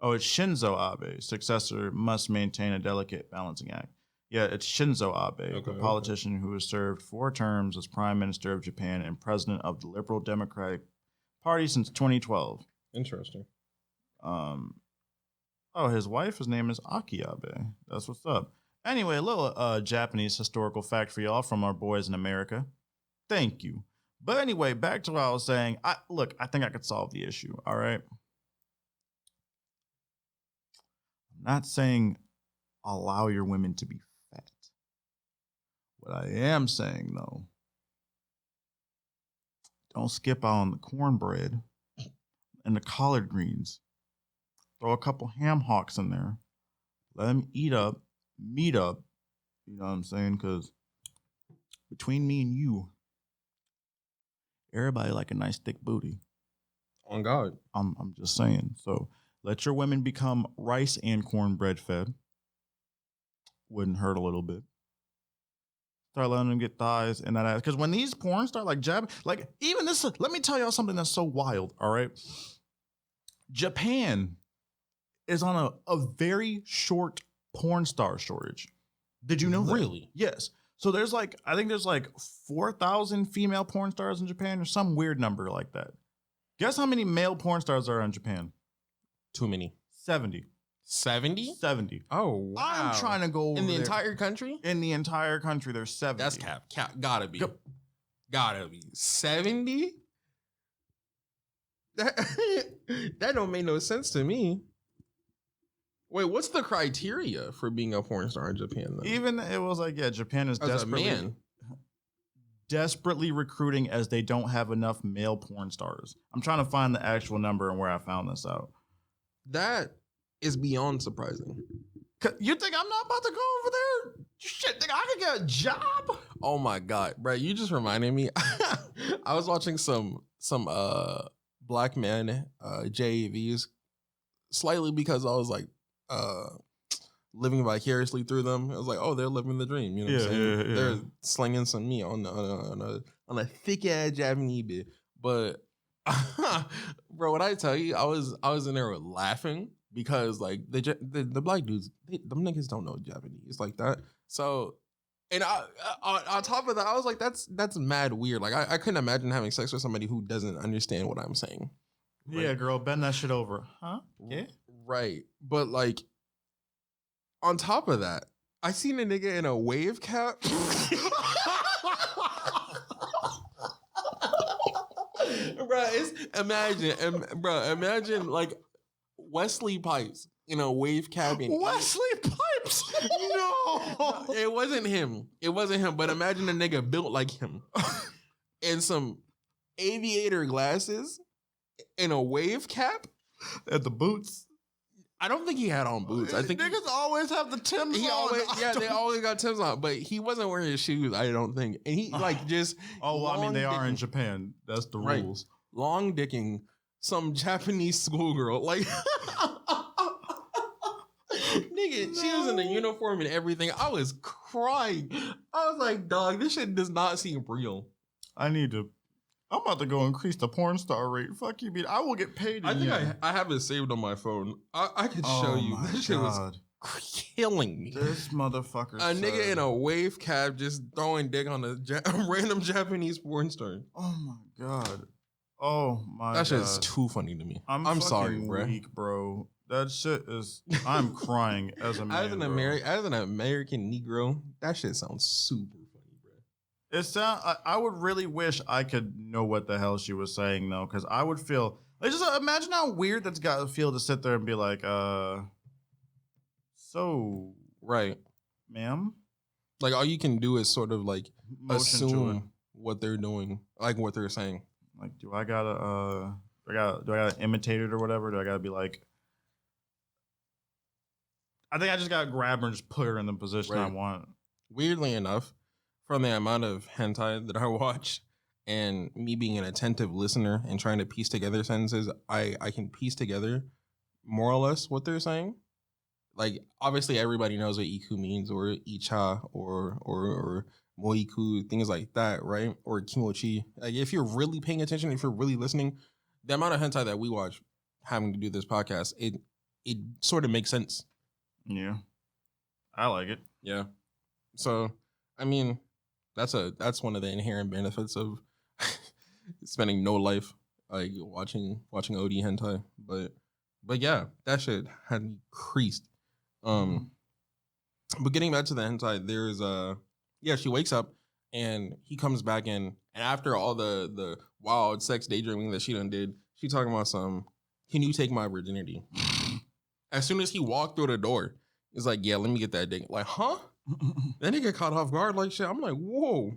Oh, it's Shinzo Abe. Successor must maintain a delicate balancing act. Yeah, it's Shinzo Abe, the politician who has served 4 terms as Prime Minister of Japan and President of the Liberal Democratic Party since 2012.
Interesting.
Oh, his wife, his name is Aki Abe. That's what's up. Anyway, a little Japanese historical fact for y'all from our boys in America. Thank you. But anyway, back to what I was saying. I think I could solve the issue, all right? I'm not saying allow your women to be fat. What I am saying, though, don't skip out on the cornbread and the collard greens. Throw a couple ham hocks in there. Let them meet up. You know what I'm saying? Because between me and you, everybody like a nice thick booty.
On God.
I'm just saying. So let your women become rice and cornbread fed. wouldn't hurt a little bit. Start letting them get thighs and that ass. Because when these porn start like jabbing, like even this, let me tell y'all something that's so wild. All right. Japan is on a very short porn star shortage. Did you know that?
Really?
Yes. So there's like, I think there's like 4,000 female porn stars in Japan or some weird number like that. Guess how many male porn stars are in Japan?
Too many.
70.
70?
70.
Oh, wow.
I'm trying to go over
in the
there.
entire country?
In the entire country, there's 70.
That's cap. Gotta be. Gotta be. 70? That don't make no sense to me. Wait, what's the criteria for being a porn star in Japan, though?
Even it was like, yeah, Japan is desperately recruiting as they don't have enough male porn stars. I'm trying to find the actual number and where I found this out.
That is beyond surprising.
You think I'm not about to go over there? Shit, think I could get a job?
Oh my god, bro! You just reminded me. I was watching some black men JAVs slightly because I was like living vicariously through them. I was like, oh, they're living the dream. You know what I'm saying? Yeah. They're slinging some meat on a thick ass Japanese bit. But bro, what I tell you, I was in there laughing because like the black dudes, them niggas don't know Japanese like that. So, and on top of that, I was like, that's mad weird. Like I couldn't imagine having sex with somebody who doesn't understand what I'm saying. Right?
Yeah, girl, bend that shit over. Huh? Yeah.
Right. But like on top of that, I seen a nigga in a wave cap. Imagine like Wesley Pipes in a wave cabin.
Wesley Pipes? No.
It wasn't him. But imagine a nigga built like him and some aviator glasses and a wave cap
at the boots.
I don't think he had on boots. I think
niggas always have the Timbs on.
They always got Timbs on, but he wasn't wearing his shoes. I don't think, and he like just.
Oh, well, I mean, they are in Japan. That's the rules.
Long dicking some Japanese schoolgirl, like nigga. She was in a uniform and everything. I was crying. I was like, dog, this shit does not seem real.
I'm about to go increase the porn star rate. Fuck you, I will get paid.
I think I have it saved on my phone. I could show you. This shit was killing me.
This motherfucker.
A nigga in a wave cap just throwing dick on a random Japanese porn star.
Oh my god. Oh my god.
That shit is too funny to me. I'm sorry,
bro. That shit is. I'm crying as a man.
As an American Negro, that shit sounds super.
I would really wish I could know what the hell she was saying though, because I would feel like just imagine how weird that's got to feel to sit there and be like, so
right,
ma'am.
Like all you can do is sort of like assume what they're doing, like what they're saying.
Like, do I gotta imitate it or whatever? Do I gotta be like? I think I just gotta grab her and just put her in the position I want.
Weirdly enough, from the amount of hentai that I watch and me being an attentive listener and trying to piece together sentences, I can piece together more or less what they're saying. Like, obviously everybody knows what iku means, or icha, or moiku, things like that, right? Or kimochi. Like, if you're really paying attention, if you're really listening, the amount of hentai that we watch having to do this podcast, it sort of makes sense.
Yeah. I like it.
Yeah. So, I mean, that's one of the inherent benefits of spending no life like watching OD hentai. But yeah, that shit had me creased. But getting back to the hentai, there's she wakes up and he comes back in, and after all the wild sex daydreaming that she done did, she talking about can you take my virginity? As soon as he walked through the door, he's like, yeah, let me get that dick. Like, huh? Then he get caught off guard like shit. I'm like, whoa.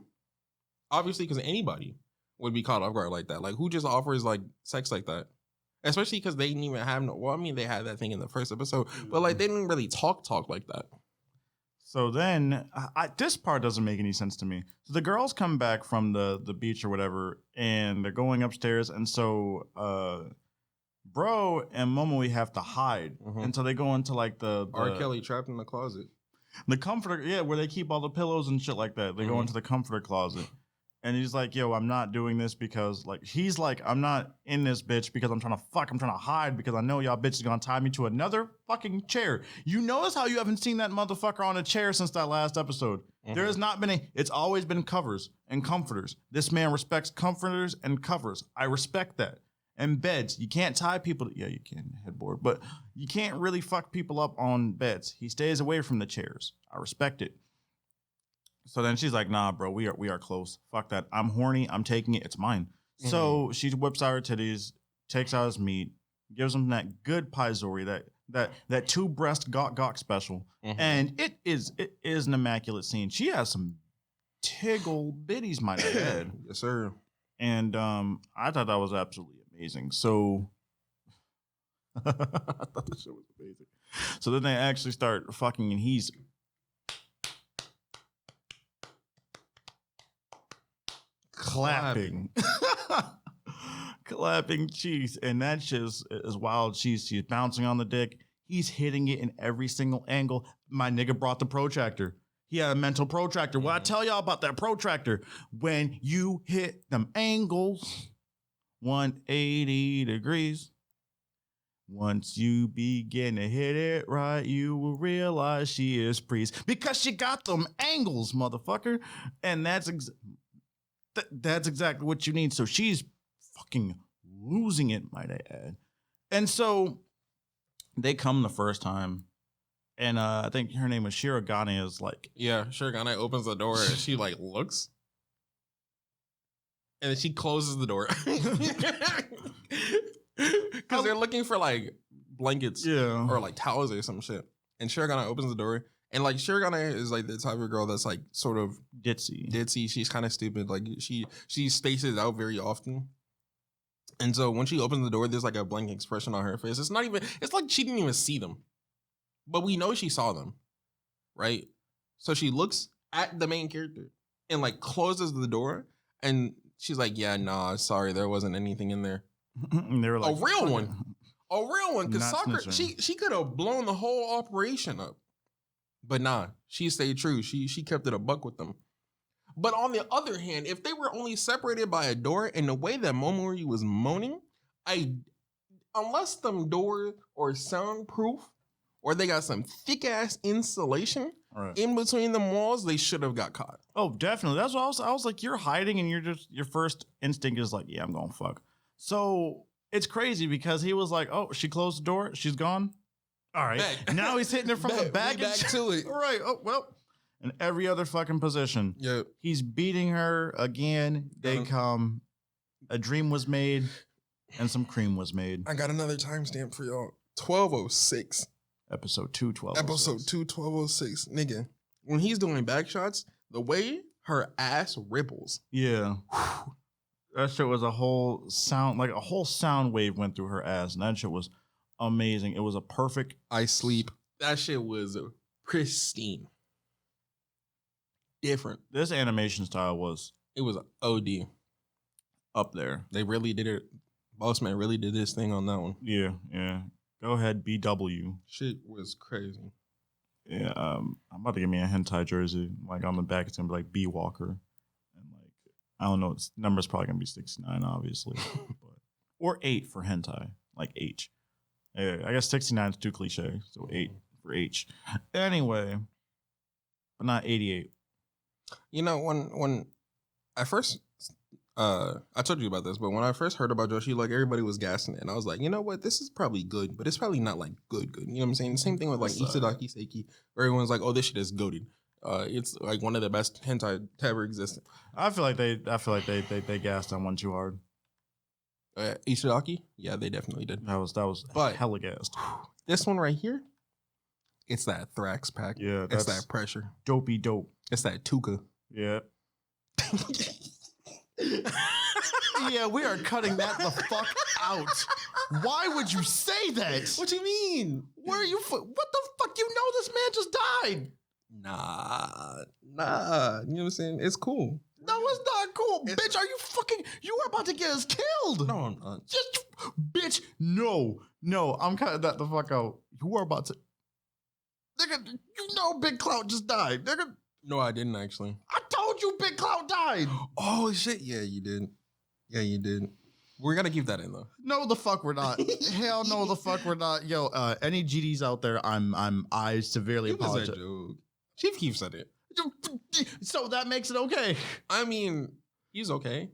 Obviously, because anybody would be caught off guard like that. Like, who just offers like sex like that? Especially because they didn't even have they had that thing in the first episode, but like they didn't really talk like that.
So then, this part doesn't make any sense to me. So the girls come back from the beach or whatever, and they're going upstairs, and so Bro and Momoi have to hide, and so they go into like the
R. Kelly trapped in the closet.
The comforter, yeah, where they keep all the pillows and shit like that. They go into the comforter closet. And he's like, yo, I'm not doing this because, like, he's like, I'm not in this bitch because I'm trying to fuck. I'm trying to hide because I know y'all bitches gonna tie me to another fucking chair. You notice how you haven't seen that motherfucker on a chair since that last episode. There has not been it's always been covers and comforters. This man respects comforters and covers. I respect that. And beds. You can't tie people yeah, you can, headboard, but you can't really fuck people up on beds. He stays away from the chairs. I respect it. So then she's like, nah, bro, we are close. Fuck that. I'm horny. I'm taking it. It's mine. So she whips out her titties, takes out his meat, gives him that good paizori, that two breast gawk special. And it is an immaculate scene. She has some tiggle bitties, might have had.
Yes, sir.
And I thought that was absolutely amazing. So I thought the show was amazing. So then they actually start fucking, and he's clapping cheese, and that shit is wild. She's bouncing on the dick. He's hitting it in every single angle. My nigga brought the protractor. He had a mental protractor. Well, I tell y'all about that protractor. When you hit them angles, 180 degrees. Once you begin to hit it right, you will realize she is priest because she got them angles, motherfucker. And that's exactly what you need. So she's fucking losing it, might I add. And so they come the first time. And I think her name is Shirogane is like...
Yeah, Shirogane opens the door and she like looks. And then she closes the door. Because they're looking for like blankets or like towels or some shit. And Shirogane opens the door. And like Shirogane is like the type of girl that's like sort of ditzy. She's kind of stupid. Like she spaces out very often. And so when she opens the door, there's like a blank expression on her face. It's like she didn't even see them. But we know she saw them. Right? So she looks at the main character and like closes the door. And she's like, yeah, nah, sorry, there wasn't anything in there.
And they were like,
a real one. Because Sakura, she could have blown the whole operation up. But nah, she stayed true. She kept it a buck with them. But on the other hand, if they were only separated by a door, and the way that Momori was moaning, unless them doors are soundproof or they got some thick ass insulation in between them walls, they should have got caught.
Oh, definitely. That's what I was like, you're hiding, and your first instinct is like, yeah, I'm gonna fuck. So it's crazy because he was like, oh, she closed the door, she's gone. All right.
Back.
Now he's hitting her from the back.
Back to it.
All right. Oh, well. In every other fucking position.
Yep.
He's beating her again. They come. A dream was made and some cream was made.
I got another timestamp for y'all. 1206.
Episode 2, 1206.
Episode 2, 1206. Nigga. When he's doing back shots, the way her ass ripples.
Yeah. That shit was a whole sound, like a whole sound wave went through her ass. And that shit was amazing. It was a perfect...
I sleep. That shit was pristine. Different.
This animation style was...
It was OD.
Up there.
They really did it. Boss Man really did this thing on that one.
Yeah. Go ahead, BW.
Shit was crazy.
Yeah, I'm about to get me a hentai jersey. Like on the back, it's gonna be like B Walker. And like, I don't know, its number's probably gonna be 69, obviously. But, or 8 for hentai. Like H. I guess 69 is too cliche, so 8 for H. Anyway, but not 88.
You know, when I first, I told you about this, but when I first heard about Joshi, like everybody was gassing it, and I was like, you know what, this is probably good, but it's probably not like good. You know what I'm saying? Same thing with like Itadaki Seiki, where everyone's like, oh, this shit is goated. It's like one of the best hentai to ever exist.
I feel like they gassed on one too hard.
Itadaki? Yeah, they definitely did.
That was
but
hella gassed. This
This one right here, it's that Thrax pack.
Yeah,
it's that pressure.
Dopey dope.
It's that Tuca.
Yeah. Yeah, we are cutting that the fuck out. Why would you say that?
What you mean?
Where are you? What the fuck? You know this man just died.
Nah. You know what I'm saying? It's cool.
No, it's not cool. Bitch, are you fucking... You are about to get us killed.
No, I'm not.
Bitch, no. I'm cutting that the fuck out. You are about to... Nigga, you know Big Clout just died. Nigga,
No, I didn't actually.
I told you Big Clout died.
Oh shit! Yeah, you did. Yeah, you did. We're gonna keep that in though.
No, the fuck we're not. Hell no, the fuck we're not. Yo, any GDs out there, I severely
It was a
apologize.
joke. Chief Keef said it.
So that makes it okay.
I mean, he's okay.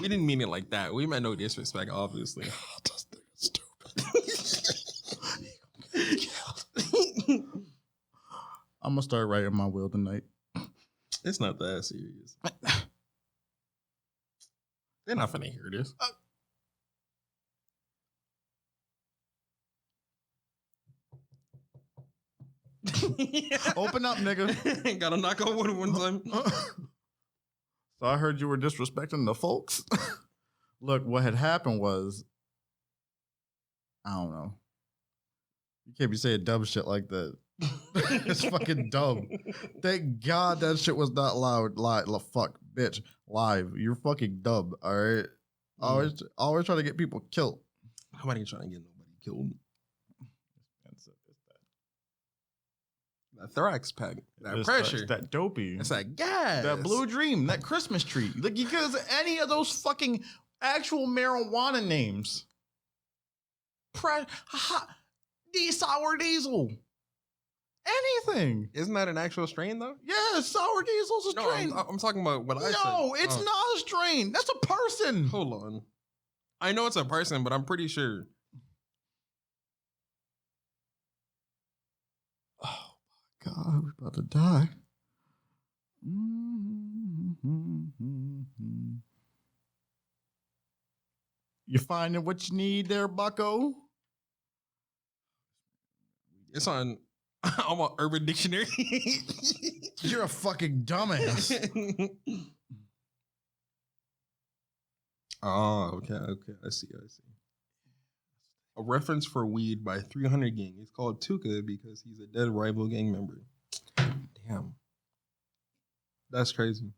We didn't mean it like that. We meant no disrespect, obviously.
This nigga's stupid. I'm gonna start writing my will tonight.
It's not that serious. They're not finna hear this.
Open up, nigga.
Gotta knock on wood one time.
So I heard you were disrespecting the folks. Look, what had happened was, I don't know. You can't be saying dumb shit like that. It's fucking dumb. Thank God that shit was not loud. Fuck, bitch, live. You're fucking dumb. All right. Always trying to get people killed.
Nobody trying to get nobody killed. That thorax pack, that pressure,
that dopey.
it's that gas,
That blue dream, that Christmas tree. Like, because any of those fucking actual marijuana names. The sour diesel. Anything.
Isn't that an actual strain though?
Yeah, sour diesel's a strain.
No, I'm talking about what I said.
No, it's not a strain. That's a person.
Hold on. I know it's a person, but I'm pretty sure.
Oh my God, we're about to die. You finding what you need there, bucko?
It's on. I'm on Urban Dictionary.
You're a fucking dumbass.
Oh, okay. I see. A reference for weed by 300 Gang. It's called Tuka because he's a dead rival gang member. Damn. That's crazy.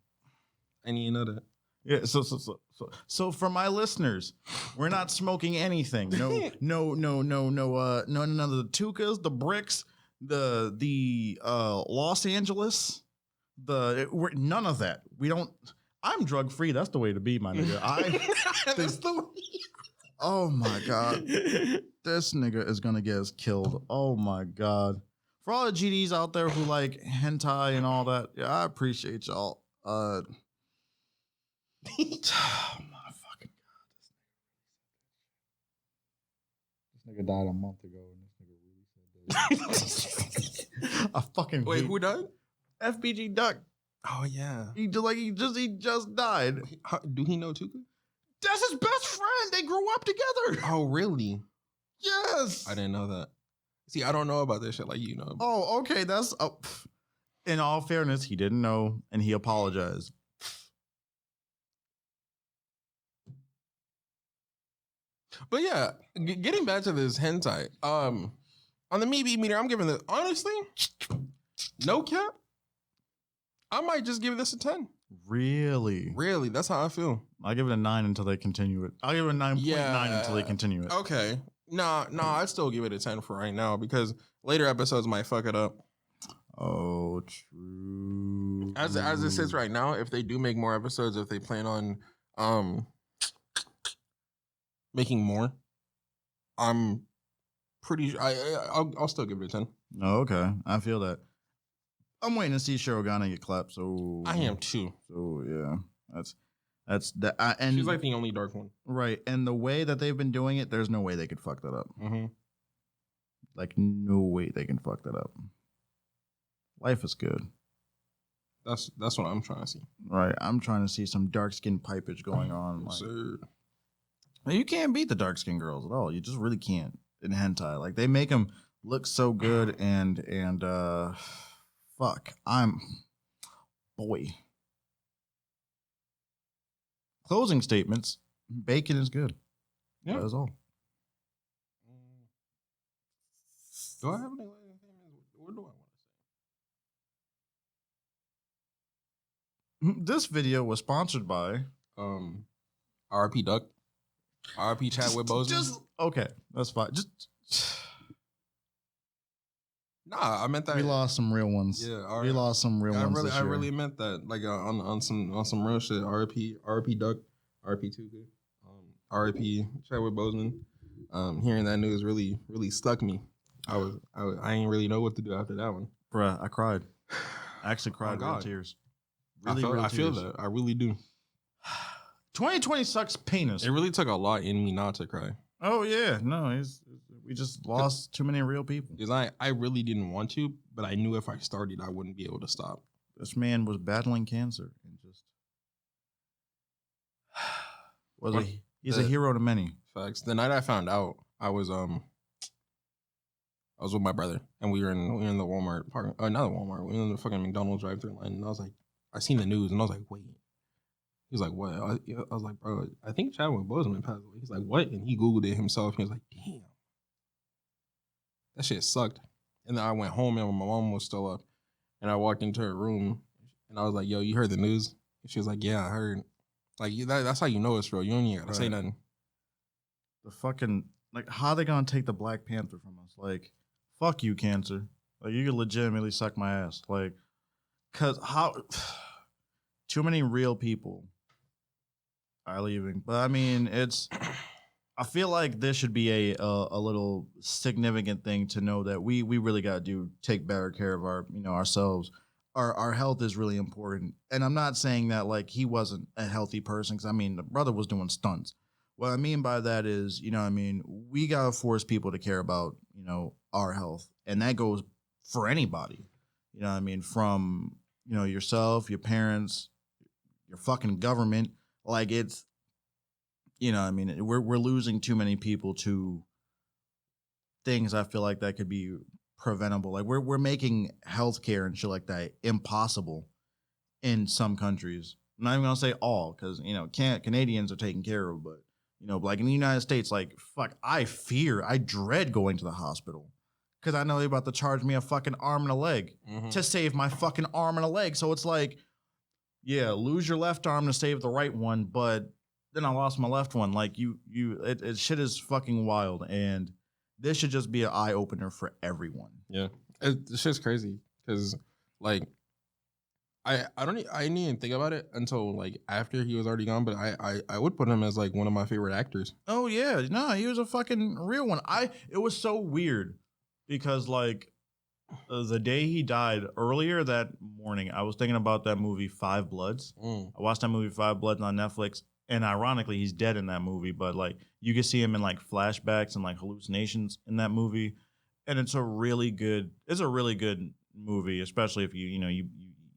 I need to know that.
Yeah, so for my listeners, we're not smoking anything. No, none of the Tukas, the bricks, the Los Angeles, none of that. We don't. I'm drug free. That's the way to be, my nigga. Oh my God, this nigga is gonna get us killed. Oh my God. For all the GDs out there who like hentai and all that, yeah, I appreciate y'all. Oh my fucking God. This nigga died a month ago and this nigga really said that. I fucking
Wait, who died?
FBG Duck.
Oh yeah.
He just died.
Do he know Tuka?
That's his best friend. They grew up together.
Oh really?
Yes.
I didn't know that. See, I don't know about this shit like you know.
Oh, okay. That's in all fairness, he didn't know and he apologized.
But yeah, getting back to this hentai, on the Meat meter, I'm giving this honestly, no cap. I might just give this a 10.
Really?
Really, that's how I feel.
I'll give it a 9 until they continue it. I'll give it a 9.9 until they continue it.
Okay. Nah, I'd still give it a 10 for right now because later episodes might fuck it up.
Oh, true.
As it sits right now, if they do make more episodes, if they plan on making more, I'm pretty sure I'll still give it a 10.
Oh, okay. I feel that. I'm waiting to see Shirogane get clapped. So
I am too.
So yeah, that's that. And
she's like the only dark one,
right? And the way that they've been doing it, there's no way they could fuck that up.
Mm-hmm.
Like no way they can fuck that up. Life is good.
That's what I'm trying to see.
Right. I'm trying to see some dark skin pipage going on.
Yes,
like,
sir.
you can't beat the dark skinned girls at all. You just really can't in hentai. Like they make them look so good and fuck. Boy. Closing statements. Bacon is good.
Yeah.
That is all.
Do I have any? What do I want to say?
This video was sponsored by
RP Duck. R.I.P. Chadwick Boseman.
Just okay, that's fine. Just
nah, I meant that
we lost some real ones.
Yeah,
we lost some real ones.
I really meant that. Like on some real shit. R.I.P. Duck, R.I.P. Tuka, R.I.P. Chadwick Boseman. Hearing that news really stuck me. I ain't really know what to do after that one.
Bruh, I cried. I actually cried real tears. Really,
I feel that. I really do.
2020 sucks penis.
It really took a lot in me not to cry.
Oh yeah, no, we just lost too many real people.
Because I really didn't want to, but I knew if I started, I wouldn't be able to stop.
This man was battling cancer and just he's a hero to many.
Facts. The night I found out, I was with my brother, and we were in the Walmart parking. Not the Walmart. We were in the fucking McDonald's drive-thru line, and I was like, I seen the news, and I was like, wait. He was like, what? I was like, bro, I think Chadwick Boseman passed away. He's like, what? And he Googled it himself. He was like, damn, that shit sucked. And then I went home, and my mom was still up, and I walked into her room, and I was like, yo, you heard the news? And she was like, yeah, I heard. Like, that's how you know it's real. You don't even gotta say nothing.
The fucking, like, how are they gonna take the Black Panther from us? Like, fuck you, cancer. Like, you could legitimately suck my ass. Like, cause how too many real people are leaving. But I mean, I feel like this should be a little significant thing to know that we really gotta take better care of ourselves. Our health is really important. And I'm not saying that like he wasn't a healthy person, because I mean the brother was doing stunts. What I mean by that is, we gotta force people to care about, our health. And that goes for anybody. From, yourself, your parents, your fucking government. Like it's, we're losing too many people to things I feel like that could be preventable. Like we're making healthcare and shit like that impossible in some countries. I'm not even gonna say all, because Canadians are taken care of, but like in the United States, like fuck, I dread going to the hospital because I know they're about to charge me a fucking arm and a leg to save my fucking arm and a leg. So it's like, yeah, lose your left arm to save the right one, but then I lost my left one. Like it shit is fucking wild, and this should just be an eye opener for everyone.
Yeah, it's just crazy because like I didn't even think about it until like after he was already gone. But I would put him as like one of my favorite actors.
Oh yeah, no, he was a fucking real one. It was so weird because like the day he died, earlier that morning, I was thinking about that movie Five Bloods. I watched that movie Five Bloods on Netflix, and ironically, he's dead in that movie. But like you can see him in like flashbacks and like hallucinations in that movie, and it's a really good movie, especially if you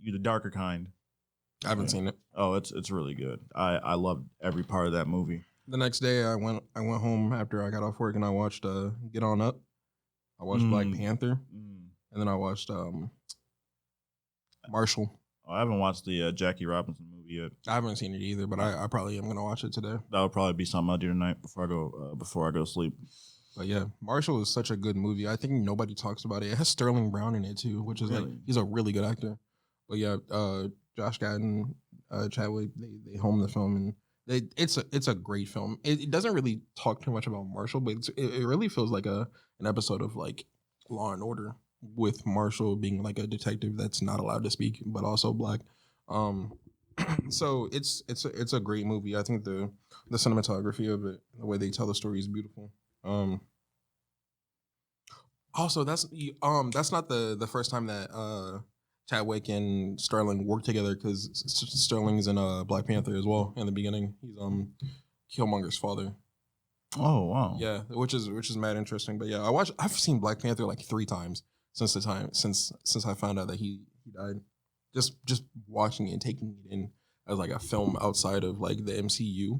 the darker kind.
I haven't seen it.
Oh, it's really good. I loved every part of that movie.
The next day, I went home after I got off work, and I watched Get On Up. I watched Black Panther, and then I watched Marshall.
Oh, I haven't watched the Jackie Robinson movie yet.
I haven't seen it either, but I probably am gonna watch it today.
That would probably be something I'll do tonight before I go to sleep.
But yeah, Marshall is such a good movie. I think nobody talks about it. It has Sterling Brown in it too, which is like he's a really good actor. But yeah, Josh Gadden, Chadwick, they home the film, and it's a great film. It doesn't really talk too much about Marshall, but it really feels like an episode of like Law and Order, with Marshall being like a detective that's not allowed to speak, but also black. So it's a great movie. I think the cinematography of it, the way they tell the story is beautiful. Also, that's not the first time that Chadwick and Sterling work together, because Sterling's in Black Panther as well. In the beginning, he's Killmonger's father.
Oh wow!
Yeah, which is mad interesting. But yeah, I've seen Black Panther like 3 times since I found out that he died. Just watching it and taking it in as like a film outside of like the MCU.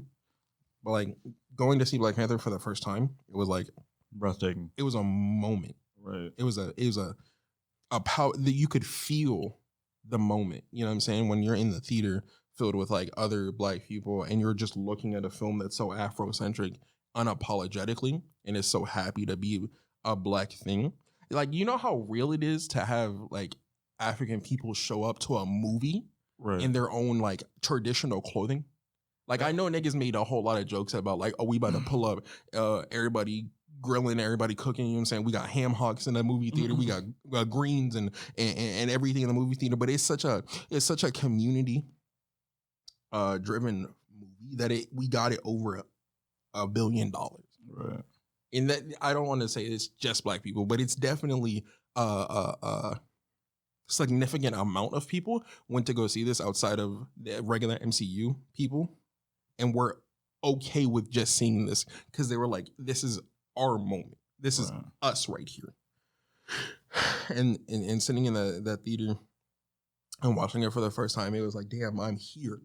But like going to see Black Panther for the first time, it was like
breathtaking.
It was a moment.
Right.
It was a power that you could feel the moment. You know what I'm saying? When you're in the theater filled with like other black people and you're just looking at a film that's so Afrocentric unapologetically and is so happy to be a black thing. Like, you know how real it is to have like African people show up to a movie in their own like traditional clothing? Like, I know niggas made a whole lot of jokes about, like, oh, we about to pull up, everybody grilling, everybody cooking, you know what I'm saying? We got ham hocks in the movie theater, we got greens and everything in the movie theater, but it's such a community driven movie that we got it over $1 billion.
Right.
And that, I don't want to say it's just black people, but it's definitely a significant amount of people went to go see this outside of the regular MCU people, and were okay with just seeing this because they were like, this is our moment. This is us right here. And sitting in that theater and watching it for the first time, it was like, damn, I'm here.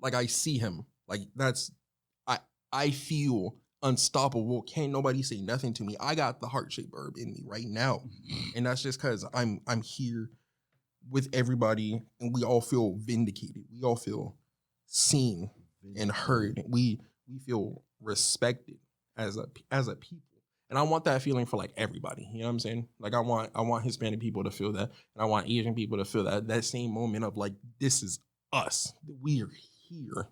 Like, I see him. Like, I feel unstoppable. Can't nobody say nothing to me. I got the heart-shaped herb in me right now. And that's just because I'm here with everybody, and we all feel vindicated. We all feel seen and heard. We feel respected as a people. And I want that feeling for like everybody. You know what I'm saying? Like, I want Hispanic people to feel that, and I want Asian people to feel that same moment of like, this is us. We are here.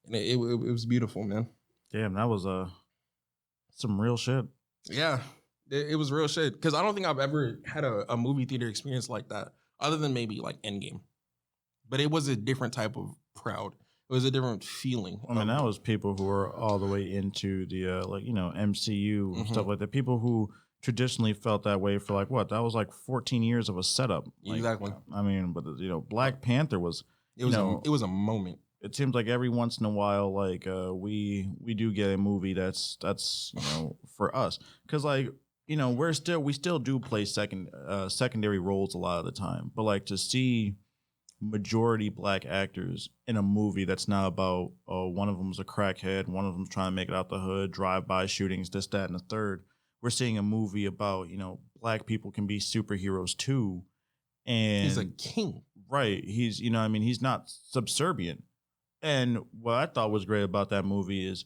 And it was beautiful, man.
Damn, that was some real shit.
Yeah, it was real shit. Because I don't think I've ever had a movie theater experience like that, other than maybe like Endgame. But it was a different type of crowd. It was a different feeling.
I mean, that was people who were all the way into the MCU and stuff like that. People who traditionally felt that way for like what? That was like 14 years of a setup. Like,
exactly.
I mean, but Black Panther was.
It was a moment.
It seems like every once in a while, like we do get a movie that's for us, because like we still do play secondary roles a lot of the time, but like to see majority black actors in a movie that's not about one of them's a crackhead, one of them's trying to make it out the hood, drive-by shootings, this, that, and the third. We're seeing a movie about black people can be superheroes too, and
he's a king,
right? He's he's not subservient. And what I thought was great about that movie is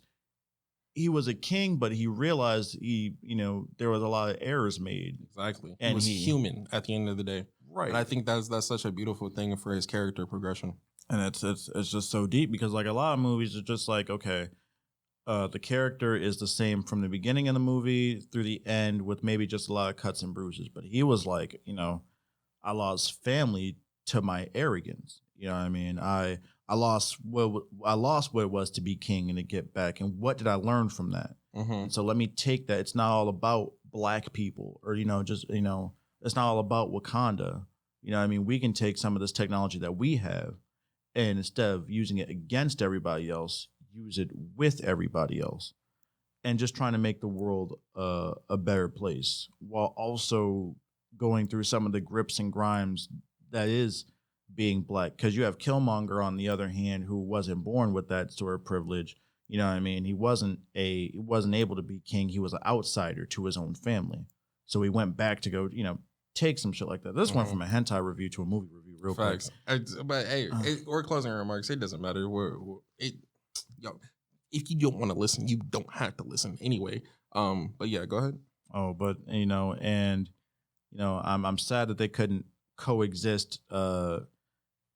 he was a king, but he realized there was a lot of errors made.
Exactly.
And
he was human at the end of the day.
Right.
And I think that's such a beautiful thing for his character progression.
And it's just so deep, because like a lot of movies are just like, okay, the character is the same from the beginning of the movie through the end with maybe just a lot of cuts and bruises. But he was like, I lost family to my arrogance. You know what I mean? I lost what it was to be king and to get back. And what did I learn from that? Mm-hmm. So let me take that. It's not all about black people or, it's not all about Wakanda. You know what I mean? We can take some of this technology that we have, and instead of using it against everybody else, use it with everybody else, and just trying to make the world a better place, while also going through some of the grips and grimes that is being black. Because you have Killmonger on the other hand, who wasn't born with that sort of privilege. You know what I mean? He wasn't able to be king. He was an outsider to his own family. So he went back to go, take some shit like that. This went from a hentai review to a movie review real quick.
But hey, we're closing remarks. It doesn't matter. If you don't want to listen, you don't have to listen anyway. But yeah, go ahead.
Oh, but I'm sad that they couldn't coexist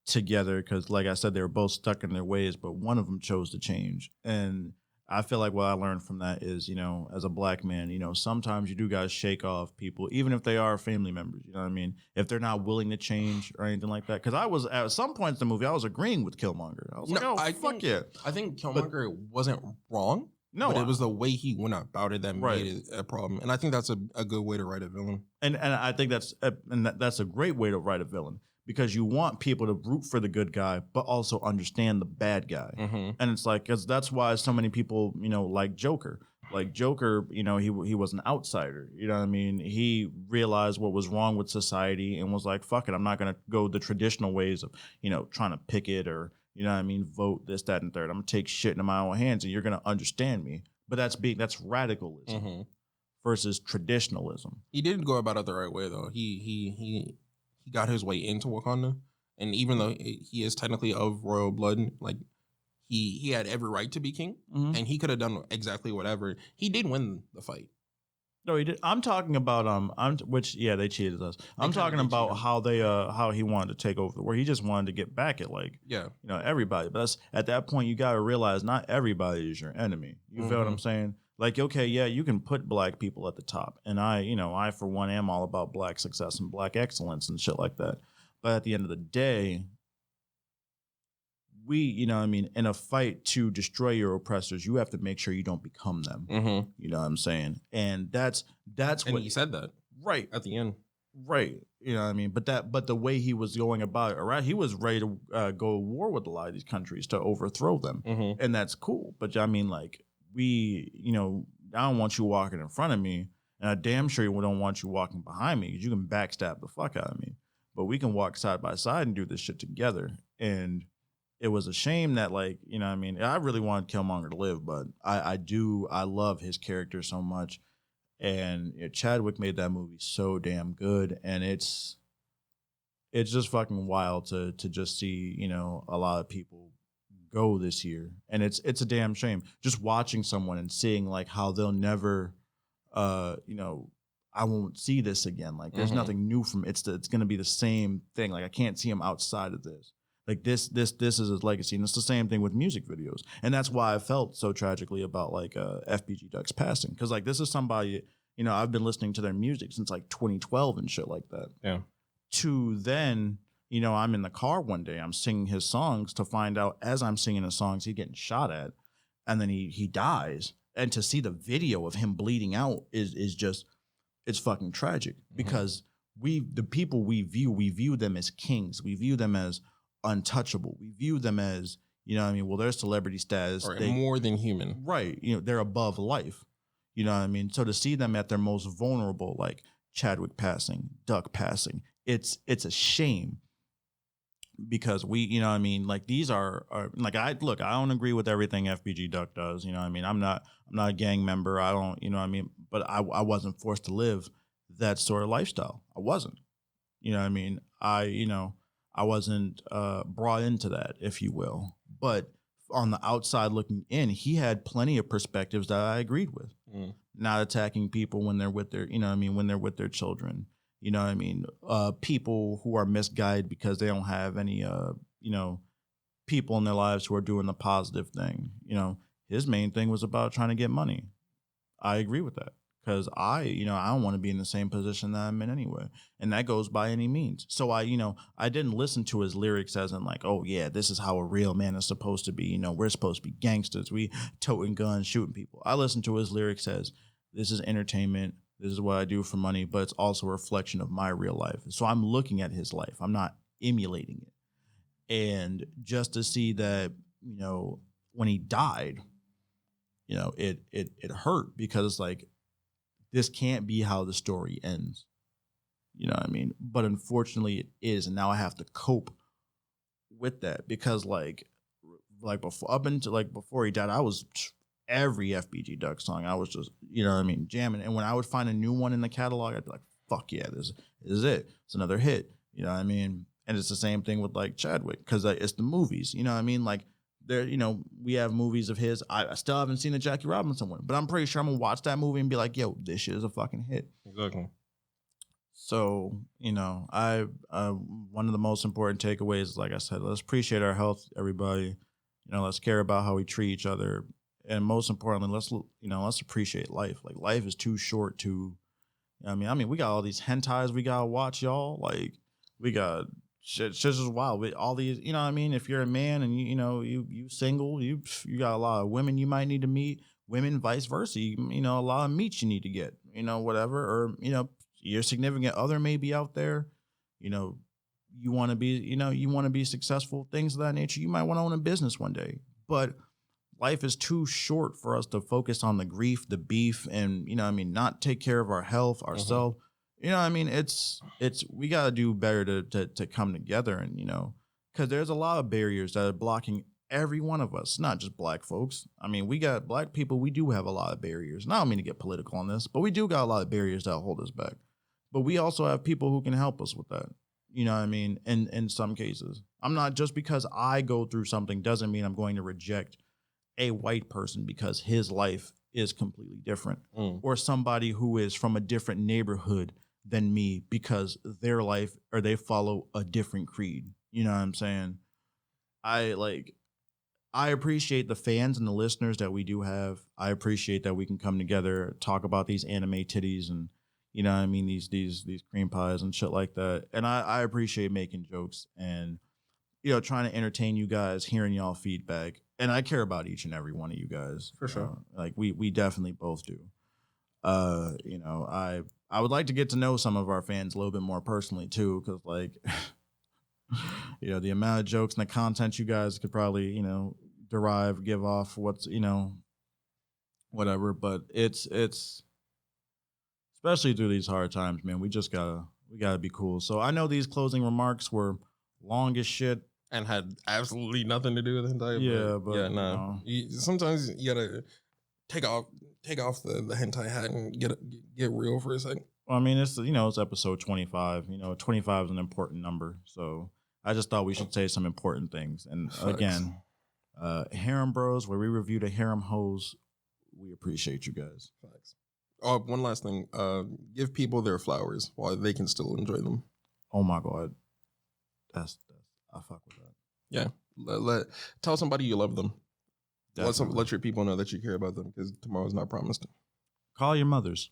together, because like I said, they were both stuck in their ways, but one of them chose to change. And I feel like what I learned from that is, as a black man, sometimes you do guys shake off people, even if they are family members. You know what I mean? If they're not willing to change or anything like that. Because I was at some points in the movie, I was agreeing with Killmonger. I was fuck yeah.
I think Killmonger wasn't wrong. No, but it was the way he went about it that made it a problem. And I think that's a good way to write a villain. And
I think that's a great way to write a villain, because you want people to root for the good guy, but also understand the bad guy. Mm-hmm. And it's like, because that's why so many people, like Joker. Like Joker, he was an outsider. You know what I mean? He realized what was wrong with society and was like, fuck it, I'm not going to go the traditional ways of, trying to picket or, vote this, that, and third. I'm going to take shit into my own hands and you're going to understand me. But that's radicalism versus traditionalism.
He didn't go about it the right way, though. He got his way into Wakanda, and even though he is technically of royal blood, like he had every right to be king, and he could have done exactly whatever. He did win the fight.
No, he did. I'm talking about which yeah, they cheated us. I'm
kinda
talking
did cheat
about
him.
how he wanted to take over, where he just wanted to get back at like
Yeah.
everybody. But that's at that point you got to realize not everybody is your enemy. You feel what I'm saying? Like okay, yeah, you can put black people at the top, and I for one am all about black success and black excellence and shit like that. But at the end of the day, we, in a fight to destroy your oppressors, you have to make sure you don't become them.
Mm-hmm.
You know what I'm saying? And that's
And
what
he said that
right,
at the end.
right. You know what I mean? But the way he was going about it, right? He was ready to go to war with a lot of these countries to overthrow them,
Mm-hmm.
and that's cool. But I mean, like I don't want you walking in front of me, and I damn sure don't want you walking behind me because you can backstab the fuck out of me. But we can walk side by side and do this shit together. And it was a shame that I really wanted Killmonger to live, but I love his character so much, and Chadwick made that movie so damn good, and it's just fucking wild to just see a lot of people go this year, and it's a damn shame just watching someone and seeing like how they'll never I won't see this again. Like there's nothing new from it's going to be the same thing. Like I can't see him outside of this. Like this is his legacy, and it's the same thing with music videos, and that's why I felt so tragically about like FBG Duck's passing, because like this is somebody I've been listening to their music since like 2012 and shit like that.
Yeah.
To then I'm in the car one day, I'm singing his songs to find out as I'm singing his songs he's getting shot at, and then he dies, and to see the video of him bleeding out is just it's fucking tragic because the people we view them as kings, we view them as untouchable. We view them as, well, they're celebrity status.
Or more than human.
Right. They're above life. You know what I mean? So to see them at their most vulnerable, like Chadwick passing, Duck passing, it's a shame because we, like these are like, I don't agree with everything FBG Duck does. I'm not a gang member. I don't, but I wasn't forced to live that sort of lifestyle. I wasn't, I wasn't brought into that, if you will. But on the outside looking in, he had plenty of perspectives that I agreed with. Not attacking people when they're with their, when they're with their children. People who are misguided because they don't have any, people in their lives who are doing the positive thing. His main thing was about trying to get money. I agree with that. Because I don't want to be in the same position that I'm in anyway. And that goes by any means. So I didn't listen to his lyrics as in like, oh yeah, this is how a real man is supposed to be. We're supposed to be gangsters. We toting guns, shooting people. I listened to his lyrics as this is entertainment. This is what I do for money, but it's also a reflection of my real life. So I'm looking at his life. I'm not emulating it. And just to see that, when he died, it hurt because like, this can't be how the story ends. You know what I mean? But unfortunately it is. And now I have to cope with that because like before, up until like before he died, I was every FBG Duck song. I was just, jamming. And when I would find a new one in the catalog, I'd be like, fuck yeah, this is it. It's another hit. You know what I mean? And it's the same thing with like Chadwick because it's the movies. You know what I mean? Like, there, we have movies of his. I still haven't seen the Jackie Robinson one, but I'm pretty sure I'm gonna watch that movie and be like, "Yo, this shit is a fucking hit."
Exactly.
So, I one of the most important takeaways, like I said, let's appreciate our health, everybody. Let's care about how we treat each other, and most importantly, let's appreciate life. Like life is too short to. I mean, we got all these hentais we gotta watch, y'all. Like we got. Shit's just wild with all these, if you're a man and you single, you got a lot of women you might need to meet, women vice versa, a lot of meats you need to get, whatever, or your significant other may be out there, you want to be successful, things of that nature. You might want to own a business one day, but life is too short for us to focus on the grief, the beef, and not take care of our health, ourselves. It's we got to do better to come together and, because there's a lot of barriers that are blocking every one of us, not just black folks. I mean, we got black people. We do have a lot of barriers. And I don't mean to get political on this, but we do got a lot of barriers that hold us back. But we also have people who can help us with that. In some cases, I'm not just because I go through something doesn't mean I'm going to reject a white person because his life is completely different, or somebody who is from a different neighborhood than me because their life or they follow a different creed. You know what I'm saying? I appreciate the fans and the listeners that we do have. I appreciate that we can come together, talk about these anime titties and you know what I mean, these cream pies and shit like that. And I appreciate making jokes and trying to entertain you guys, hearing y'all feedback. And I care about each and every one of you guys.
For sure.
Like we definitely both do. I would like to get to know some of our fans a little bit more personally too, because like the amount of jokes and the content you guys could probably, give off what's, whatever. But it's especially through these hard times, man, we gotta be cool. So I know these closing remarks were long as shit
and had absolutely nothing to do with hentai.
Yeah, but
yeah, no. Sometimes you gotta take off the hentai hat and get real for a second.
Well, I mean, it's episode 25. 25 is an important number, so I just thought we should say some important things. And again, Harem Bros, where we review the harem hoes, we appreciate you guys.
Facts. Oh, one last thing. Give people their flowers while they can still enjoy them.
Oh my God, that's I fuck with that.
Yeah, tell somebody you love them. Let your people know that you care about them because tomorrow's not promised.
Call your mothers.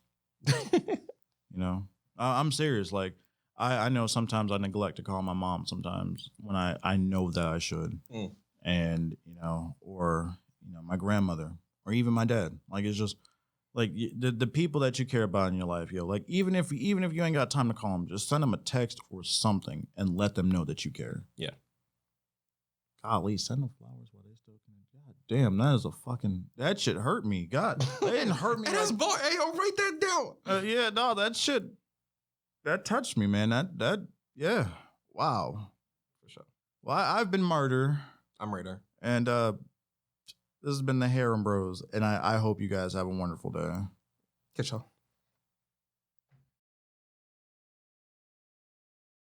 I'm serious. Like I know sometimes I neglect to call my mom sometimes when I know that I should, and or my grandmother or even my dad. Like it's just like the people that you care about in your life, like even if you ain't got time to call them, just send them a text or something and let them know that you care.
Yeah.
Golly, send them flowers while they still can. God damn, that shit hurt me. God, that didn't hurt me.
That's boy. Hey, yo, write that down.
Yeah, no, that shit, that touched me, man. Yeah. Wow.
For sure.
Well, I've been Martyr.
I'm Radar.
And this has been the Harem Bros. And I hope you guys have a wonderful day.
Catch y'all.